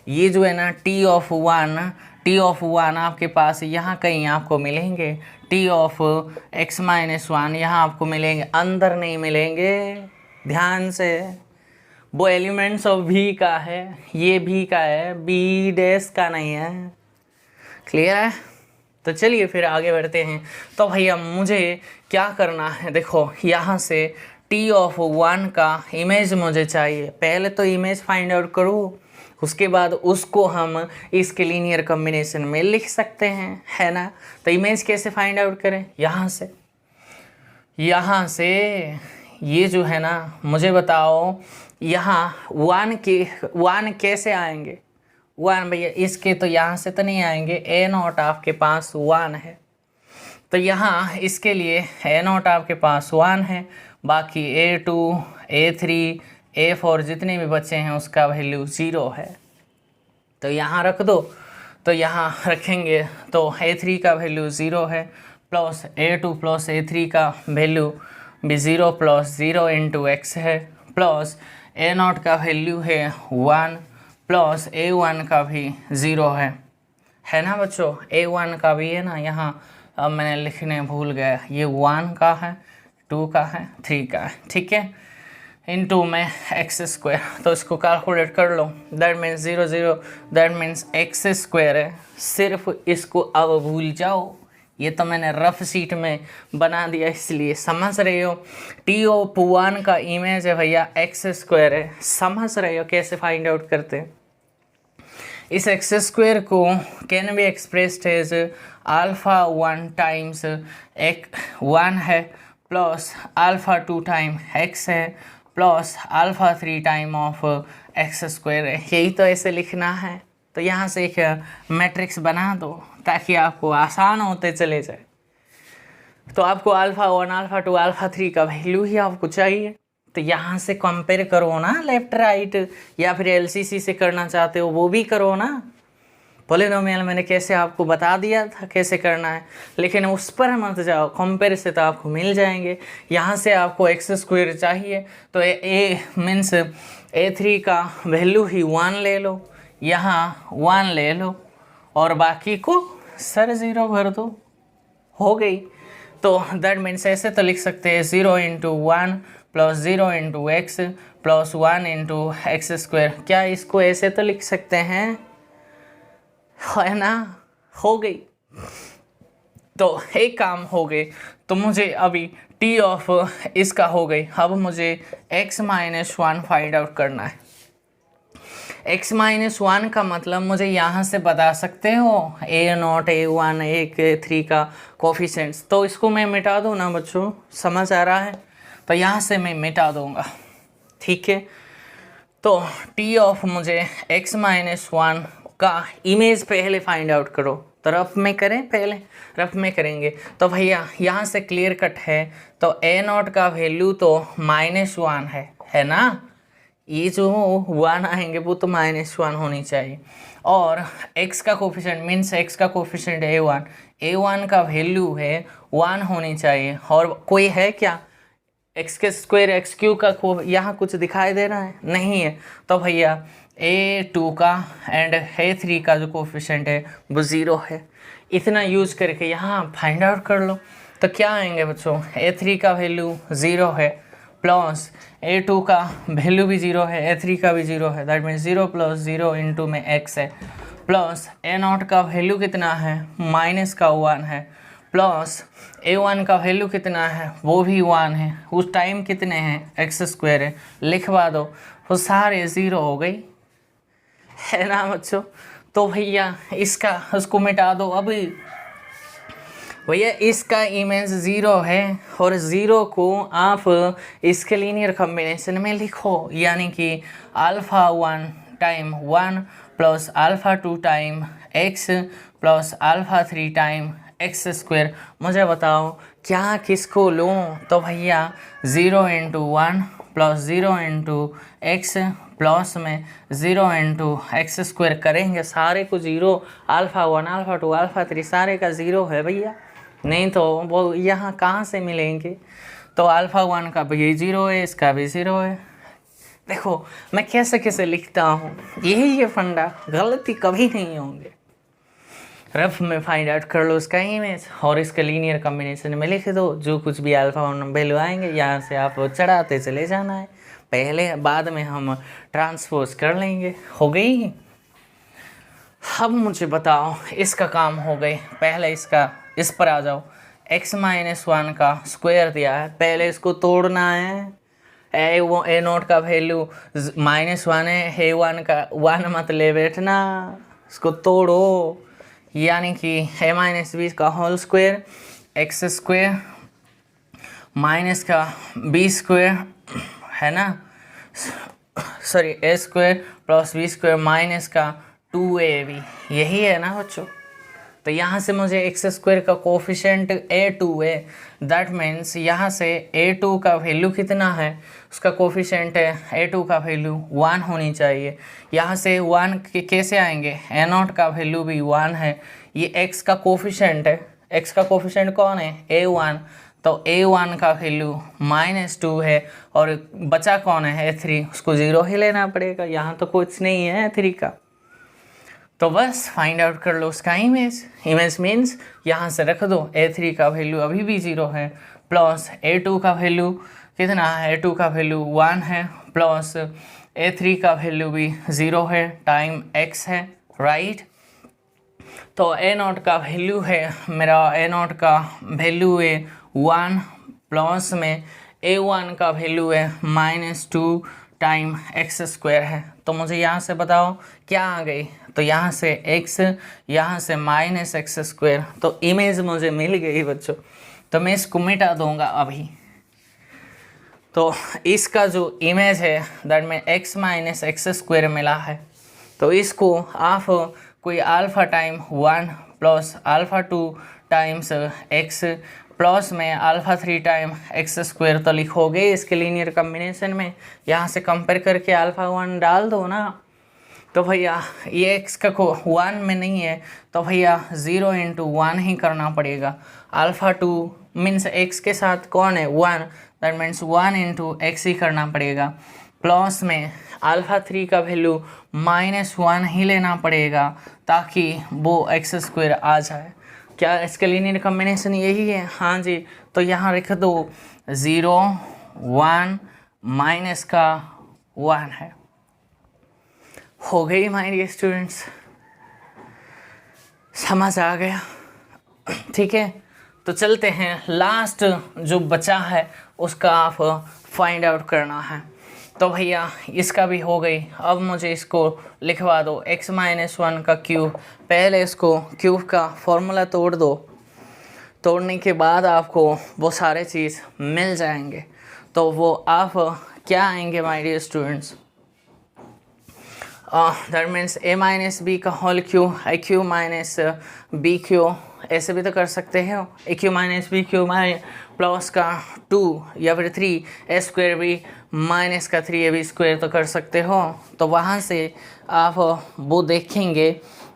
Speaker 1: ये जो है ना T(1) आपके पास यहाँ कहीं आपको मिलेंगे, T(x-1) यहाँ आपको मिलेंगे, अंदर नहीं मिलेंगे। ध्यान से, वो एलिमेंट्स ऑफ भी का है, ये भी का है, b' का नहीं है। क्लियर है? तो चलिए फिर आगे बढ़ते हैं। तो भैया मुझे क्या करना है, देखो यहाँ से T(1) का इमेज मुझे चाहिए। पहले तो इमेज फाइंड आउट करो, उसके बाद उसको हम इसके लीनियर कॉम्बिनेशन में लिख सकते हैं, है ना? तो इमेज कैसे फाइंड आउट करें? यहाँ से ये जो है ना, मुझे बताओ यहाँ 1 कैसे आएंगे? 1 भैया इसके तो यहाँ से तो नहीं आएंगे, a0 आपके पास 1 है, तो यहाँ इसके लिए a0 आपके पास 1 है, बाकी a2 a3 a4 जितने भी बच्चे हैं उसका वैल्यू 0 है। तो यहाँ रख दो, तो यहाँ रखेंगे तो a3 का वैल्यू 0 है, प्लस a2 प्लस a3 का वैल्यू भी 0 प्लस 0 इंटू x है, प्लस a0 का वैल्यू है 1 प्लस a1 का भी 0 है ना बच्चों? a1 का भी है ना, यहाँ अब मैंने लिखने भूल गया, ये 1 का है, 2 का है, 3 का है। ठीक है, इनटू में x², तो इसको कैलकुलेट कर लो, that means 0 0, that means x² है। सिर्फ इसको अब भूल जाओ, ये तो मैंने रफ शीट में बना दिया इसलिए, समझ रहे हो? T(1) का इमेज है भैया x² है। समझ रहे हो कैसे फाइंड आउट करते हैं? इस x² को can be expressed as α1 times 1 है, प्लस α2 टाइम x है, plus alpha 3 time of x square है। यही तो ऐसे लिखना है। तो यहाँ से एक मैट्रिक्स बना दो ताकि आपको आसान होते चले जाए। तो आपको अल्फ़ा 1 अल्फ़ा 2 अल्फ़ा 3 का वैल्यू ही आपको चाहिए। तो यहाँ से कंपेयर करो ना लेफ्ट राइट, या फिर एलसीसी से करना चाहते हो वो भी करो ना। पॉलिनोमियल मैंने कैसे आपको बता दिया था कैसे करना है, लेकिन उस पर मत जाओ, कंपेयर से तो आपको मिल जाएंगे। यहाँ से आपको एक्स स्क्वायर चाहिए तो ए मीन्स A3 का वैल्यू ही 1 ले लो, यहाँ 1 ले लो और बाकी को सर 0 भर दो, हो गई। तो दैट मीन्स ऐसे तो लिख सकते हैं 0 into 1 plus 0 into x plus 1 into x square. क्या इसको ऐसे तो लिख सकते हैं, है ना? हो गई। तो एक काम हो गए। तो मुझे अभी टी ऑफ इसका हो गई। अब मुझे x माइनस 1 फाइंड आउट करना है। x माइनस 1 का मतलब मुझे यहाँ से बता सकते हो A0 A1 A3 का कोफिशेंट्स। तो इसको मैं मिटा दूँ ना बच्चों, समझ आ रहा है? तो यहाँ से मैं मिटा दूँगा, ठीक है। तो टी ऑफ मुझे x माइनस 1 का इमेज पहले फाइंड आउट करो। तो रफ में करें, पहले रफ में करेंगे। तो भैया यहाँ से क्लियर कट है। तो A0 का वैल्यू तो -1 है ना? ये जो 1 आएंगे वो तो -1 होनी चाहिए। और x का कोफिशिएंट मीन्स x का कोफिशिएंट A1 का वैल्यू है 1 होनी चाहिए। और कोई है क्या एक्स के स्क्वायर एक्स क्यू का यहाँ कुछ दिखाई दे रहा है? नहीं है। तो भैया A2 का एंड A3 का जो कोफिशिएंट है वो 0 है। इतना यूज करके यहाँ फाइंड आउट कर लो। तो क्या आएंगे बच्चों, A3 का वैल्यू 0 है प्लस A2 का वैल्यू भी 0 है, A3 का भी 0 है। दैट मीन्स 0 प्लस 0 इंटू में x है, प्लस A0 का वैल्यू कितना है, माइनस का 1 है, प्लस A1 का वैल्यू कितना है, वो भी 1 है। उस टाइम कितने हैं, एक्स स्क्वायर है, लिखवा दो। वो सारे 0 हो गई, है ना बच्चों? तो भैया इसका उसको मिटा दो अभी। भैया इसका इमेज 0 है और 0 को आप इसके लीनियर कॉम्बिनेशन में लिखो, यानी कि alpha 1 time 1 plus alpha 2 time x plus alpha 3 time x square. मुझे बताओ क्या किसको लूँ? तो भैया 0 into 1 plus 0 into x plus में 0 इंटू एक्स स्क्वायर करेंगे, सारे को 0, अल्फ़ा 1 अल्फ़ा 2 अल्फ़ा 3 सारे का 0 है भैया, नहीं तो वो यहाँ कहाँ से मिलेंगे? तो अल्फ़ा 1 का भी 0 है, इसका भी 0 है। देखो मैं कैसे कैसे लिखता हूँ, यही है फंडा, गलती कभी नहीं होंगे। रफ में फाइंड आउट कर लो उसका इमेज और इसके लीनियर कॉम्बिनेशन में लिख दो। जो कुछ भी अल्फ़ा 1 वैल्यू आएंगे यहाँ से आप चढ़ाते चले जाना है, पहले बाद में हम ट्रांसपोज कर लेंगे। हो गई? अब मुझे बताओ इसका काम हो गई। पहले इसका इस पर आ जाओ। x माइनस 1 का स्क्वायर दिया है, पहले इसको तोड़ना है। A0 का वैल्यू -1 है, A1 का 1 मत ले बैठना, इसको तोड़ो, यानी कि a माइनस बी का whole square X square minus का बी स्क्वायर, है ना, sorry a square plus B square minus का 2ab, यही है ना बच्चों? तो यहाँ से मुझे एक्स स्क्वायर का कोफिशिएंट A2 है। दैट मीन्स यहाँ से A2 का वैल्यू कितना है, उसका कोफिशिएंट है A2 का वैल्यू 1 होनी चाहिए। यहाँ से 1 के कैसे आएंगे, A0 का वैल्यू भी 1 है, ये x का कोफिशिएंट है। x का कोफिशिएंट कौन है, A1, तो A1 का वैल्यू -2 है और बचा कौन है, A3, उसको 0 ही लेना पड़ेगा, यहाँ तो कुछ नहीं है A3 का। तो बस फाइंड आउट कर लो उसका इमेज। इमेज मीन्स यहाँ से रख दो, A3 का वैल्यू अभी भी 0 है, प्लस A2 का वैल्यू कितना है, A2 का वैल्यू 1 है, प्लस A3 का वैल्यू भी 0 है, टाइम x है, राइट। तो A0 का वैल्यू है मेरा, A0 का वैल्यू है 1, प्लस में A1 का वैल्यू है -2 टाइम एक्स स्क्वायर है। तो मुझे यहाँ से बताओ क्या आ गई, तो यहाँ से x, यहाँ से -x स्क्वायर, तो इमेज मुझे मिल गई बच्चों। तो मैं इसको मिटा दूंगा अभी। तो इसका जो इमेज है दैट में x माइनस एक्स स्क्वायर मिला है, तो इसको आप कोई alpha time 1 plus alpha 2 times x plus में अल्फ़ा 3 टाइम एक्स स्क्वायर तो लिखोगे इसके लीनियर कॉम्बिनेशन में। यहाँ से कंपेयर करके अल्फ़ा 1 डाल दो ना, तो भैया ये x का को 1 में नहीं है तो भैया 0 इंटू 1 ही करना पड़ेगा। अल्फ़ा 2 मीन्स x के साथ कौन है 1, दैट मीन्स 1 इंटू एक्स ही करना पड़ेगा। प्लस में अल्फ़ा 3 का वैल्यू -1 ही लेना पड़ेगा ताकि वो एक्स स्क्वायर आ जाए। क्या इसके लीनियर कॉम्बिनेशन यही है? हाँ जी, तो यहाँ लिख दो 0 1 माइनस का 1 है। हो गई माय डियर स्टूडेंट्स, समझ आ गया? ठीक है, तो चलते हैं लास्ट जो बचा है उसका आप फाइंड आउट करना है। तो भैया इसका भी हो गई। अब मुझे इसको लिखवा दो x माइनस 1 का क्यूब। पहले इसको क्यूब का फॉर्मूला तोड़ दो, तोड़ने के बाद आपको वो सारे चीज़ मिल जाएंगे। तो वो आप क्या आएंगे my dear students, that means a minus B का whole cube, I cube minus B cube, ऐसे भी तो कर सकते हैं। A cube minus B cube plus का 2 या फिर 3 ए स्क्वायर बी माइनस का 3 ए बी स्क्वायर तो कर सकते हो। तो वहाँ से आप वो देखेंगे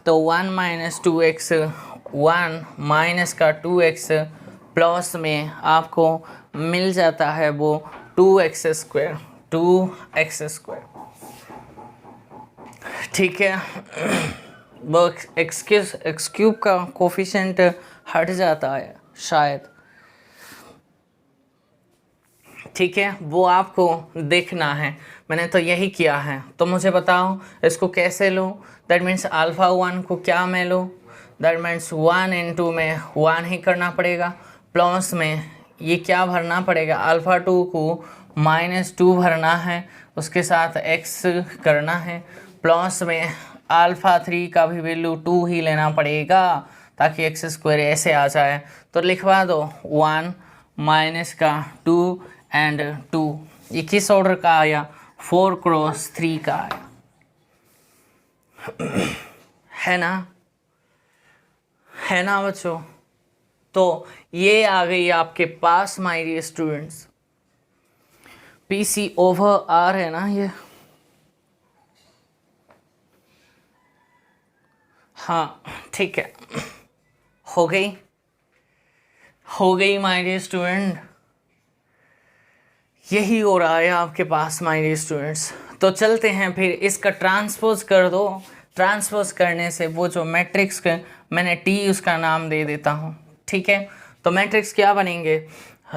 Speaker 1: तो 1 माइनस 2x 1 माइनस का 2x प्लस में आपको मिल जाता है वो 2x स्क्वायर। ठीक है, वो एक्स क्यूब का कोफिशिएंट हट जाता है शायद। ठीक है, वो आपको देखना है। मैंने तो यही किया है, तो मुझे बताओ इसको कैसे लूँ। दैट मीन्स अल्फ़ा 1 को क्या मैं लूँ, दैट मीन्स 1 इंटू में 1 ही करना पड़ेगा। प्लस में ये क्या भरना पड़ेगा, अल्फ़ा 2 को -2 भरना है, उसके साथ x करना है। प्लस में अल्फ़ा 3 का भी वैल्यू 2 ही लेना पड़ेगा ताकि एक्स स्क्वायर ऐसे आ जाए। तो लिखवा दो 1 माइनस का 2 एंड 2। ये किस ऑर्डर का आया, 4 क्रॉस 3 का आया, है ना बच्चों। तो ये आ गई आपके पास my dear students, PC over R है ना ये। हाँ ठीक है, हो गई माय डियर स्टूडेंट। यही हो रहा है आपके पास माय डियर स्टूडेंट्स। तो चलते हैं फिर, इसका ट्रांसपोज कर दो। ट्रांसपोज करने से वो जो मैट्रिक्स के मैंने T उसका नाम दे देता हूँ। ठीक है, तो मैट्रिक्स क्या बनेंगे,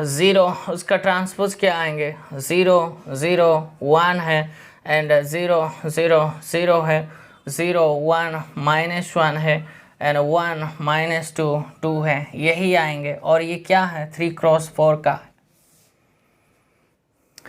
Speaker 1: 0 उसका ट्रांसपोज क्या आएंगे, 0 0 1 है एंड 0 0 0 है, 0 1 -1 है एंड 1 -2 2 है, यही आएंगे। और ये क्या है, 3 क्रॉस 4 का,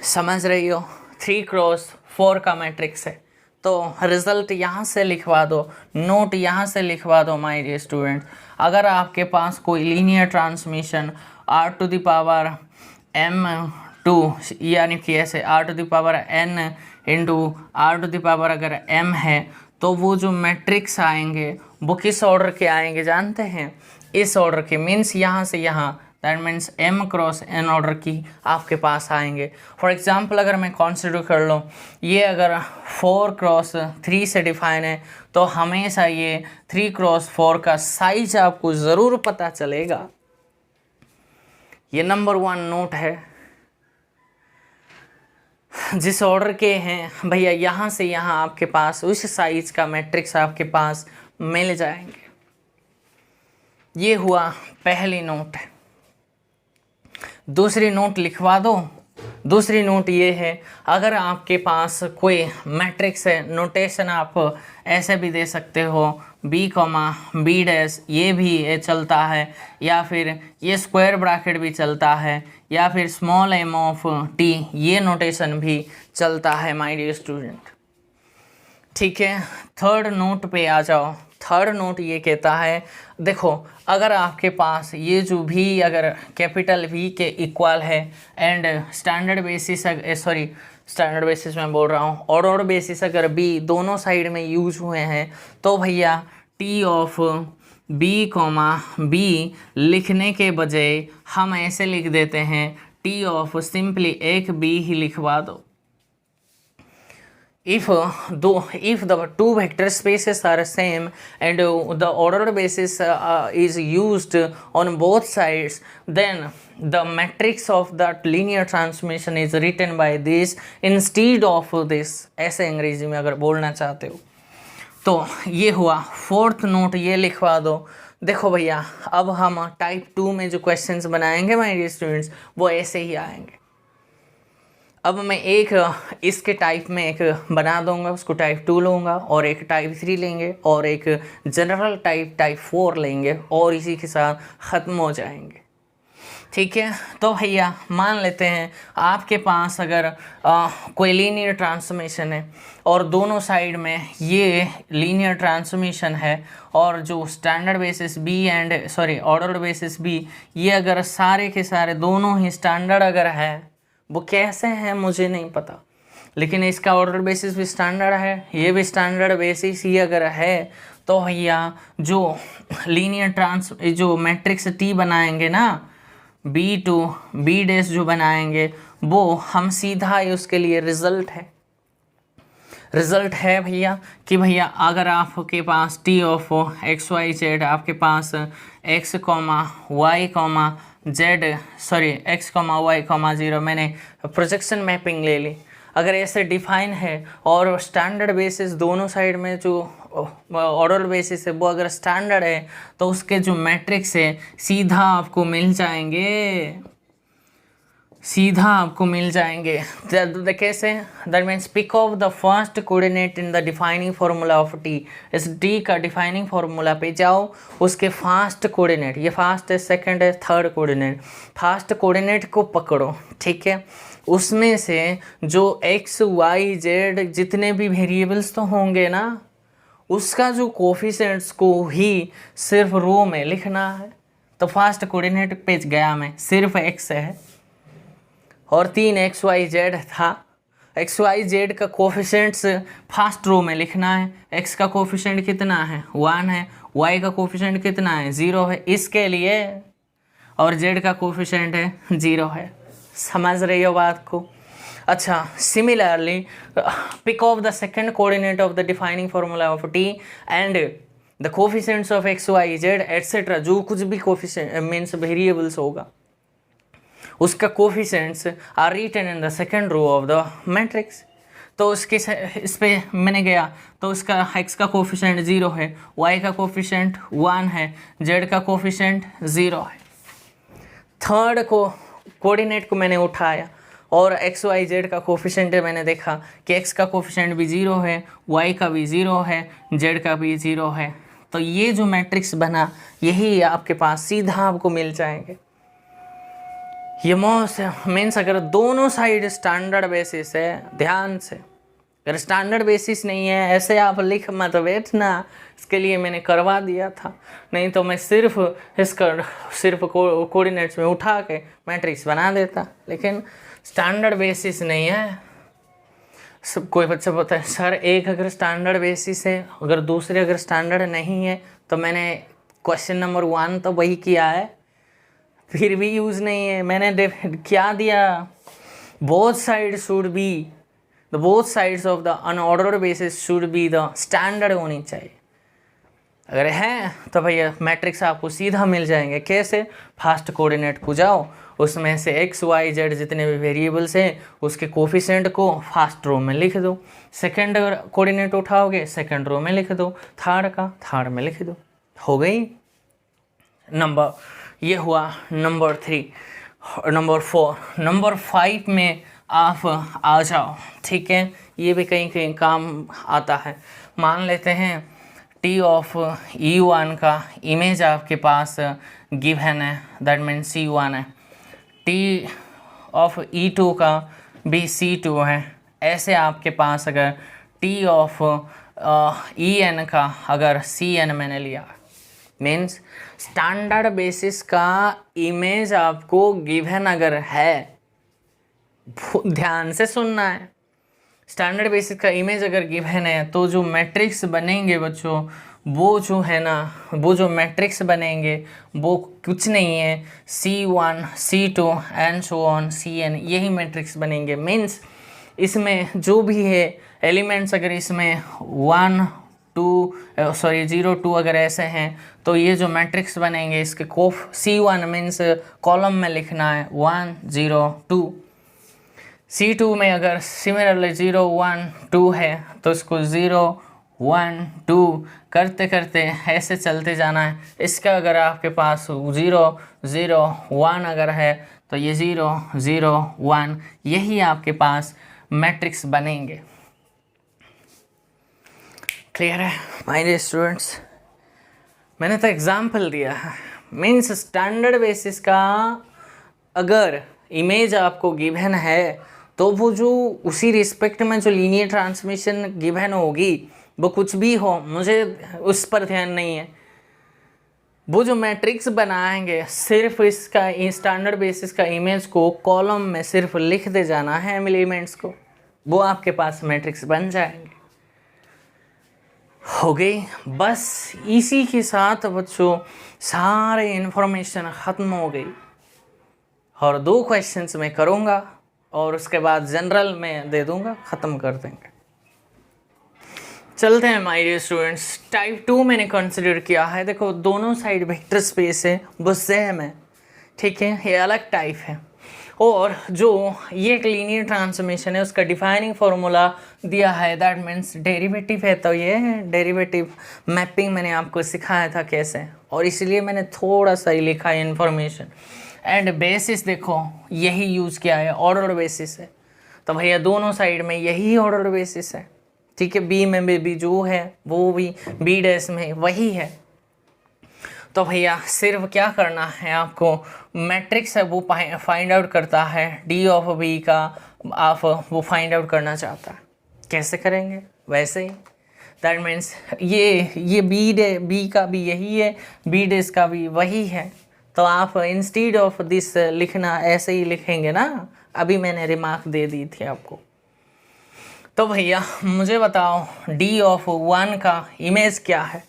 Speaker 1: समझ रही हो, 3 क्रॉस 4 का मैट्रिक्स है। तो रिजल्ट यहाँ से लिखवा दो, नोट यहाँ से लिखवा दो माय डियर स्टूडेंट। अगर आपके पास कोई लीनियर ट्रांसमिशन r⁻m2 यानी कि ऐसे r⁻n इंटू r⁻ अगर m है, तो वो जो मैट्रिक्स आएंगे वो किस ऑर्डर के आएंगे जानते हैं, इस ऑर्डर के। मीन्स यहाँ से यहाँ, that means m cross n order की आपके पास आएंगे। फॉर एग्जांपल अगर मैं कंसिडर कर लूँ, ये अगर 4 क्रॉस 3 से डिफाइन है, तो हमेशा ये 3 क्रॉस 4 का साइज आपको ज़रूर पता चलेगा। ये नंबर 1 नोट है। जिस ऑर्डर के हैं भैया, यहाँ से यहाँ आपके पास उस साइज का मैट्रिक्स आपके पास मिल जाएंगे। ये हुआ पहली नोट। दूसरी नोट लिखवा दो। दूसरी नोट ये है, अगर आपके पास कोई मैट्रिक्स है, नोटेशन आप ऐसे भी दे सकते हो, b,b', ये भी चलता है, या फिर ये स्क्वायर ब्रैकेट भी चलता है, या फिर स्मॉल m ऑफ t, ये नोटेशन भी चलता है माय डियर स्टूडेंट। ठीक है, थर्ड नोट पे आ जाओ। थर्ड नोट ये कहता है, देखो अगर आपके पास ये जो भी अगर कैपिटल V के इक्वल है and standard basis, sorry standard basis में बोल रहा हूँ, ऑर्डर बेसिस अगर B दोनों साइड में यूज हुए हैं तो भैया T ऑफ B, लिखने के बजाय हम ऐसे लिख देते हैं T ऑफ सिंपली एक B ही लिखवा दो। If the two vector spaces are same and the ordered basis is used on both sides, then the matrix of that linear transformation is written by this instead of this। ऐसे अंग्रेजी में अगर बोलना चाहते हो तो ये हुआ। फोर्थ नोट ये लिखवा दो। देखो भैया अब हम टाइप 2 में जो क्वेश्चंस बनाएंगे माय डियर स्टूडेंट्स वो ऐसे ही आएंगे। अब मैं एक इसके टाइप में एक बना दूंगा, उसको टाइप 2 लूँगा, और एक टाइप 3 लेंगे, और एक जनरल टाइप 4 लेंगे, और इसी के साथ ख़त्म हो जाएंगे। ठीक है, तो भैया मान लेते हैं आपके पास अगर कोई लीनियर ट्रांसफॉर्मेशन है और दोनों साइड में ये लीनियर ट्रांसफॉर्मेशन है, और जो standard basis B and sorry ordered basis B ये अगर सारे के सारे दोनों ही स्टैंडर्ड अगर है, वो कैसे हैं मुझे नहीं पता, लेकिन इसका ऑर्डर बेसिस भी स्टैंडर्ड है, ये भी स्टैंडर्ड बेसिस ही अगर है, तो भैया जो लीनियर जो मैट्रिक्स T बनाएंगे ना, B टू B डैश जो बनाएंगे वो हम सीधा ही उसके लिए रिजल्ट है भैया कि भैया अगर आपके पास T ऑफ XYZ आपके पास x, y, z sorry x, y, 0 मैंने प्रोजेक्शन मैपिंग ले ली, अगर ऐसे डिफाइन है और स्टैंडर्ड बेसिस दोनों साइड में जो ऑर्डर बेसिस है वो अगर स्टैंडर्ड है तो उसके जो मैट्रिक्स है सीधा आपको मिल जाएंगे। कैसे? That means pick of the first coordinate in the defining formula of T। इस D का डिफाइनिंग फार्मूला पे जाओ, उसके फास्ट कोऑर्डिनेट, ये फास्ट है, सेकंड है, थर्ड कोऑर्डिनेट, फास्ट कोऑर्डिनेट को पकड़ो। ठीक है, उसमें से जो x, y, z जितने भी वेरिएबल्स तो होंगे ना, उसका जो कोफिशिएंट्स को ही सिर्फ रो में लिखना है। तो फास्ट कोऑर्डिनेट पे गया मैं, सिर्फ x है और 3 XYZ था। XYZ का कोफिशिएंट्स फर्स्ट रो में लिखना है। x का कोफिशिएंट कितना है? 1 है। y का कोफिशिएंट कितना है? 0 है इसके लिए, और z का कोफिशिएंट है 0 है। समझ रही हो बात को? अच्छा, similarly pick of the second coordinate of the defining formula of T and the coefficients of XYZ etcetera, जो कुछ भी कोफिशिएंट मीन्स वेरिएबल्स होगा उसका coefficients are written in the second row of the matrix. तो उसके इस पे मैंने गया तो उसका x का कोफिशिएंट 0 है, y का कोफिशिएंट 1 है, z का कोफिशिएंट 0 है। थर्ड कोऑर्डिनेट को मैंने उठाया और XYZ का कोफिशिएंट मैंने देखा कि x का कोफिशिएंट भी 0 है, y का भी 0 है, z का भी 0 है। तो ये जो मैट्रिक्स बना यही आपके पास सीधा आपको मिल जाएंगे। ये मीन्स अगर दोनों साइड स्टैंडर्ड बेसिस है, ध्यान से, अगर स्टैंडर्ड बेसिस नहीं है ऐसे आप लिख मत बैठना, इसके लिए मैंने करवा दिया था, नहीं तो मैं सिर्फ कोऑर्डिनेट्स में उठा के मैट्रिक्स बना देता, लेकिन स्टैंडर्ड बेसिस नहीं है। सब कोई बच्चा बोलता है सर एक अगर स्टैंडर्ड बेसिस है अगर दूसरे अगर स्टैंडर्ड नहीं है, तो मैंने क्वेश्चन नंबर 1 तो वही किया है, फिर भी यूज़ नहीं है। मैंने क्या दिया? Both side should be the both sides of the unordered basis should be the standard होनी चाहिए। अगर है तो भैया मैट्रिक्स आपको सीधा मिल जाएंगे। कैसे? फास्ट कोऑर्डिनेट को जाओ, उसमें से x, y, z जितने भी वेरिएबल्स हैं उसके कोफिशिएंट को फर्स्ट रो में लिख दो, सेकंड कोऑर्डिनेट उठाओगे सेकंड रो में लिख दो, थर्ड का थर्ड में लिख दो, हो गई नंबर। ये हुआ नंबर 3। नंबर 4, नंबर 5 में आप आ जाओ। ठीक है, ये भी कहीं कहीं काम आता है। मान लेते हैं T ऑफ E1 का इमेज आपके पास गिवन है, दैट मीन्स C1 है, T ऑफ E2 का भी C2 है। ऐसे आपके पास अगर T ऑफ ई एन का अगर सी एन मैंने लिया, मीन्स स्टैंडर्ड बेसिस का इमेज आपको गिवन अगर है, ध्यान से सुनना है, स्टैंडर्ड बेसिस का इमेज अगर गिवन है तो जो मैट्रिक्स बनेंगे बच्चों, वो जो है ना, वो जो मैट्रिक्स बनेंगे वो कुछ नहीं है, C1 C2 and so on Cn, यही मैट्रिक्स बनेंगे। मीन्स इसमें जो भी है एलिमेंट्स अगर इसमें 1 2 सॉरी 0 2 अगर ऐसे हैं तो ये जो मैट्रिक्स बनेंगे इसके कोफ C1 मीन्स कॉलम में लिखना है 1 0 2, C2 में अगर सिमिलरली 0 1 2 है तो इसको 0 1 2 करते करते ऐसे चलते जाना है। इसका अगर आपके पास 0 0 1 अगर है तो ये 0 0 1 यही आपके पास मैट्रिक्स बनेंगे। क्लियर है माय डियर स्टूडेंट्स? मैंने तो एग्जाम्पल दिया है। मीन्स स्टैंडर्ड बेसिस का अगर इमेज आपको गिवन है तो वो जो उसी रिस्पेक्ट में जो लीनियर ट्रांसमिशन गिवन होगी, वो कुछ भी हो, मुझे उस पर ध्यान नहीं है। वो जो मैट्रिक्स बनाएंगे सिर्फ इसका स्टैंडर्ड बेसिस का इमेज को कॉलम में सिर्फ लिख दे जाना है एलिमेंट्स को, वो आपके पास मैट्रिक्स बन जाएंगे। हो गई, बस इसी के साथ बच्चों सारे इन्फॉर्मेशन ख़त्म हो गई। और 2 क्वेश्चंस मैं करूँगा और उसके बाद जनरल में दे दूँगा, ख़त्म कर देंगे। चलते हैं माय डियर स्टूडेंट्स। टाइप 2 मैंने कंसिडर किया है। देखो दोनों साइड वेक्टर स्पेस है, वो सेम है, ठीक है, ये अलग टाइप है। और जो ये एक लीनियर ट्रांसफॉर्मेशन है उसका डिफाइनिंग फार्मूला दिया है, दैट मीन्स डेरिवेटिव है। तो ये डेरिवेटिव मैपिंग मैंने आपको सिखाया था कैसे, और इसलिए मैंने थोड़ा सा ही लिखा है इन्फॉर्मेशन। एंड बेसिस देखो यही यूज़ किया है, ऑर्डर बेसिस है। तो भैया दोनों साइड में यही ऑर्डर बेसिस है, ठीक है। बी में भी जो है वो भी बी डैश में वही है। तो भैया सिर्फ क्या करना है आपको, मैट्रिक्स है वो फाइंड आउट करता है, डी ऑफ बी का आप वो फाइंड आउट करना चाहता है। कैसे करेंगे? वैसे ही, दैट मीन्स ये बी का भी यही है, बी डैश का भी वही है। तो आप इंस्टीड ऑफ दिस लिखना ऐसे ही लिखेंगे ना, अभी मैंने रिमार्क दे दी थी आपको। तो भैया मुझे बताओ डी ऑफ 1 का इमेज क्या है?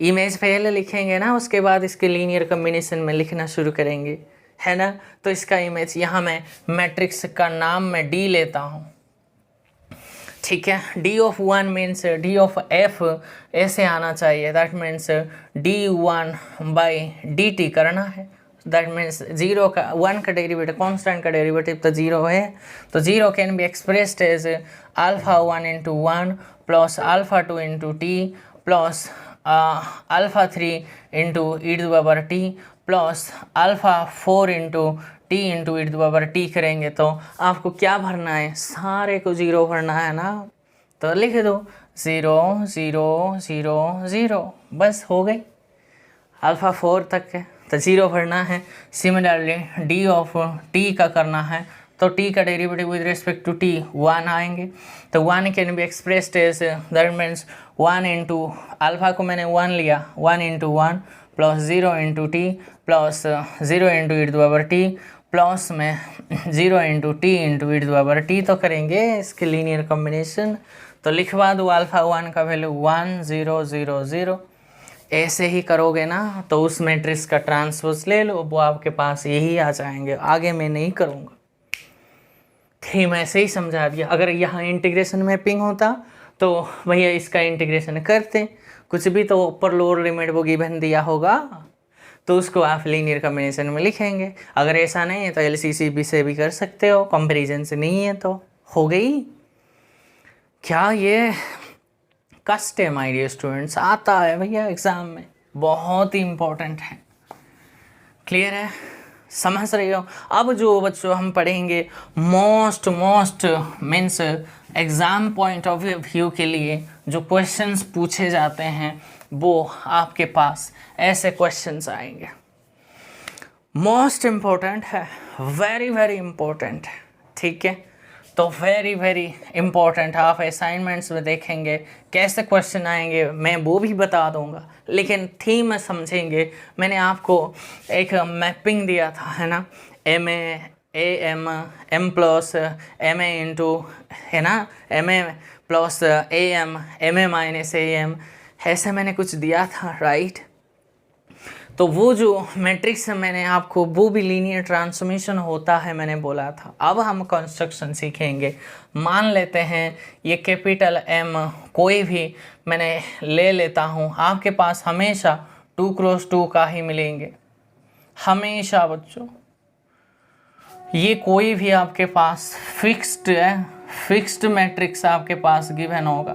Speaker 1: इमेज पहले लिखेंगे ना, उसके बाद इसके लीनियर कॉम्बिनेशन में लिखना शुरू करेंगे, है ना। तो इसका इमेज यहाँ मैं मैट्रिक्स का नाम मैं डी लेता हूँ, ठीक है। D of 1 means D of F ऐसे आना चाहिए, दैट मीन्स d1/dt करना है। दैट मीन्स 0 का 1 का डेरिवेटिव, कॉन्स्टेंट का डेरिवेटिव तो 0 है, तो 0 can be expressed as α1 × 1 plus α2 × t plus α3 × e⁻t plus α4 × t × e⁻t करेंगे तो आपको क्या भरना है? सारे को 0 भरना है ना, तो लिख दो 0 0 0 0, बस हो गई। α4 तक है तो 0 भरना है। सिमिलरली डी ऑफ t का करना है तो t का derivative with respect to t 1 आएंगे, तो 1 can be expressed as that means 1 × alpha को मैंने 1 लिया, 1 × 1 plus 0 × t plus 0 × e⁻t plus में 0 × t × e⁻t तो करेंगे इसके लीनियर कॉम्बिनेशन। तो लिखवा दो α1 का वैल्यू 1 0 0 0, ऐसे ही करोगे ना तो उस मैट्रिक्स का ट्रांसपोज ले लो, वो आपके पास यही आ जाएंगे। आगे मैं नहीं करूँगा, थीम ऐसे ही समझा दिया। अगर यहाँ इंटीग्रेशन मैपिंग होता तो भैया इसका इंटीग्रेशन करते, कुछ भी तो ऊपर लोअर लिमिट वो गिवन दिया होगा तो उसको आप लीनियर कॉम्बिनेशन में लिखेंगे। अगर ऐसा नहीं है तो LCCB से भी कर सकते हो, कंपैरिजन से नहीं है तो हो गई। क्या ये कष्ट है माय डियर स्टूडेंट्स? आता है भैया एग्ज़ाम में, बहुत ही इम्पोर्टेंट है। क्लियर है? समझ रहे हो? अब जो बच्चों हम पढ़ेंगे most means exam point of view के लिए जो क्वेश्चंस पूछे जाते हैं वो आपके पास ऐसे क्वेश्चंस आएंगे। मोस्ट इम्पोर्टेंट है, वेरी इम्पोर्टेंट है, ठीक है। तो वेरी वेरी इम्पोर्टेंट, आप असाइनमेंट्स में देखेंगे कैसे क्वेश्चन आएंगे मैं वो भी बता दूंगा, लेकिन थीम में समझेंगे। मैंने आपको एक मैपिंग दिया था, है ना, M M plus M A into, है ना, M A plus M A minus M, ऐसा मैंने कुछ दिया था, राइट। तो वो जो मैट्रिक्स मैंने आपको, वो भी लीनियर ट्रांसफॉर्मेशन होता है मैंने बोला था। अब हम कंस्ट्रक्शन सीखेंगे। मान लेते हैं ये कैपिटल एम कोई भी मैंने ले लेता हूँ, आपके पास हमेशा 2x2 का ही मिलेंगे, हमेशा बच्चों। ये कोई भी आपके पास फिक्स्ड है, फिक्स्ड मैट्रिक्स आपके पास गिवन होगा,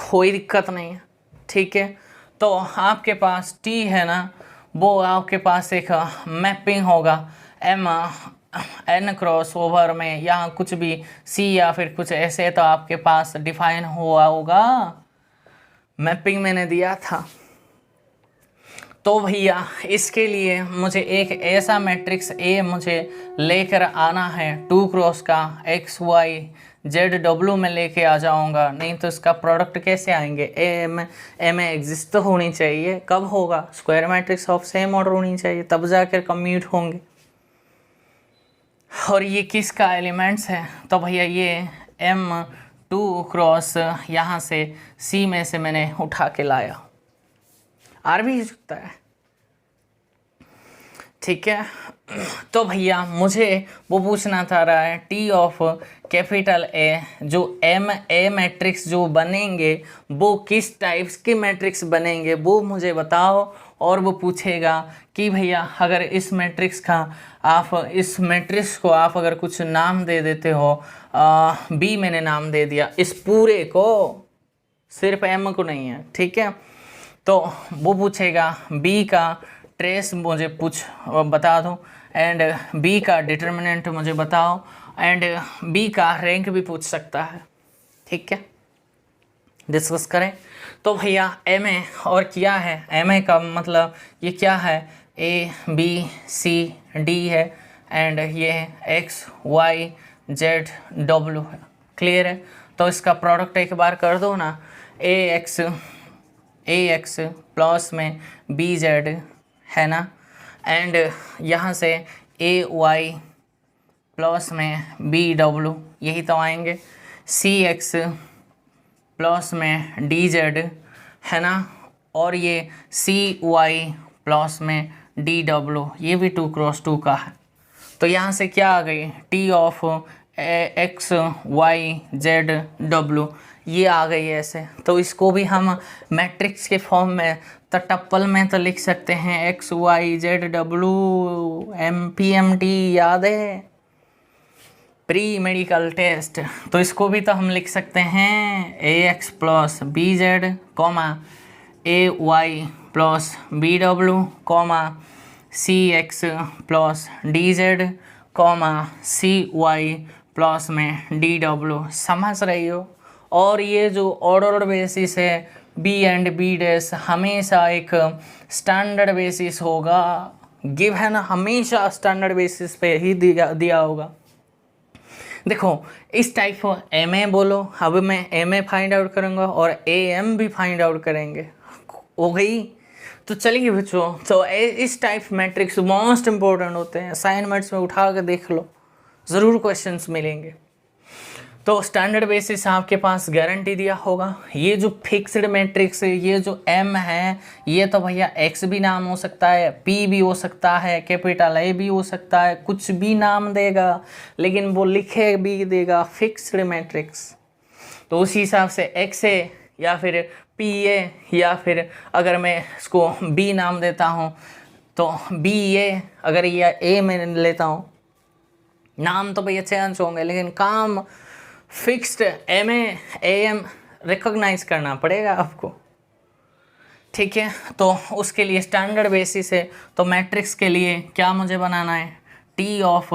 Speaker 1: कोई दिक्कत नहीं है, ठीक है। तो आपके पास T है ना, वो आपके पास एक मैपिंग होगा M N क्रॉस ओवर में, या कुछ भी C या फिर कुछ ऐसे, तो आपके पास डिफाइन हुआ होगा, मैपिंग मैंने दिया था। तो भैया इसके लिए मुझे एक ऐसा मैट्रिक्स A मुझे लेकर आना है 2x का, XY ZW में लेके आ जाऊंगा, नहीं तो इसका प्रोडक्ट कैसे आएंगे। एम एग्जिस्ट तो होनी चाहिए, कब होगा, square matrix of same order होनी चाहिए, तब जाकर कम्यूट होंगे। और ये किसका एलिमेंट्स है, तो भैया ये M2x यहाँ से C में से मैंने उठा के लाया, आर भी सकता है, ठीक है। तो भैया मुझे वो पूछना था रहा है T ऑफ कैपिटल ए, जो एम ए मैट्रिक्स जो बनेंगे वो किस टाइप्स के मैट्रिक्स बनेंगे वो मुझे बताओ। और वो पूछेगा कि भैया अगर इस मैट्रिक्स का आप, इस मैट्रिक्स को आप अगर कुछ नाम दे देते हो, बी मैंने नाम दे दिया इस पूरे को, सिर्फ एम को नहीं है, ठीक है। तो वो पूछेगा बी का ट्रेस मुझे बता दो, एंड बी का डिटर्मिनेंट मुझे बताओ, एंड बी का रैंक भी पूछ सकता है, ठीक है, डिस्कस करें। तो भैया एम ए और क्या है, एम ए का मतलब ये क्या है, ए बी सी डी है, एंड ये एक्स वाई जेड डब्ल्यू है, क्लियर है। तो इसका प्रोडक्ट एक बार कर दो ना, ए एक्स प्लस में बी जेड है ना, एंड यहाँ से ए वाई प्लस में बी डब्ल्यू, यही तो आएंगे। सी एक्स प्लस में डी जेड है ना, और ये सी वाई प्लस में डी डब्ल्यू, ये भी 2x2 का है। तो यहाँ से क्या आ गई, T of X Y Z W, ये आ गई है ऐसे। तो इसको भी हम मैट्रिक्स के फॉर्म में, तो टप्पल में तो लिख सकते हैं X Y Z W, MPMT याद है, प्री मेडिकल टेस्ट। तो इसको भी तो हम लिख सकते हैं A x plus B z comma A y plus B डब्ल्यू comma C x plus D z comma C y plus में डी डब्ल्यू, समझ रही हो। और ये जो ऑर्डर बेसिस है बी एंड बी डैश, हमेशा एक स्टैंडर्ड बेसिस होगा, गिवन हमेशा स्टैंडर्ड बेसिस पे ही दिया होगा। देखो इस टाइप को एम ए बोलो, अब मैं एम ए फाइंड आउट करूँगा और ए एम भी फाइंड आउट करेंगे, हो गई। तो चलिए बच्चों, तो इस टाइप मैट्रिक्स मोस्ट इंपॉर्टेंट होते हैं, असाइनमेंट्स में उठा के देख लो, ज़रूर क्वेश्चंस मिलेंगे। तो स्टैंडर्ड बेसिस आपके पास गारंटी दिया होगा। ये जो फिक्स्ड मैट्रिक्स है, ये जो एम है, ये तो भैया एक्स भी नाम हो सकता है, पी भी हो सकता है, कैपिटल ए भी हो सकता है, कुछ भी नाम देगा, लेकिन वो लिखे भी देगा फिक्स्ड मैट्रिक्स। तो उस हिसाब से एक्स ए या फिर पी ए, या फिर अगर मैं इसको बी नाम देता हूँ तो बी ए, अगर ये ए में लेता हूँ, नाम तो भैया चेंज होंगे लेकिन काम fixed M A M recognise करना पड़ेगा आपको, ठीक है। तो उसके लिए स्टैंडर्ड बेसिस है। तो मैट्रिक्स के लिए क्या मुझे बनाना है, T of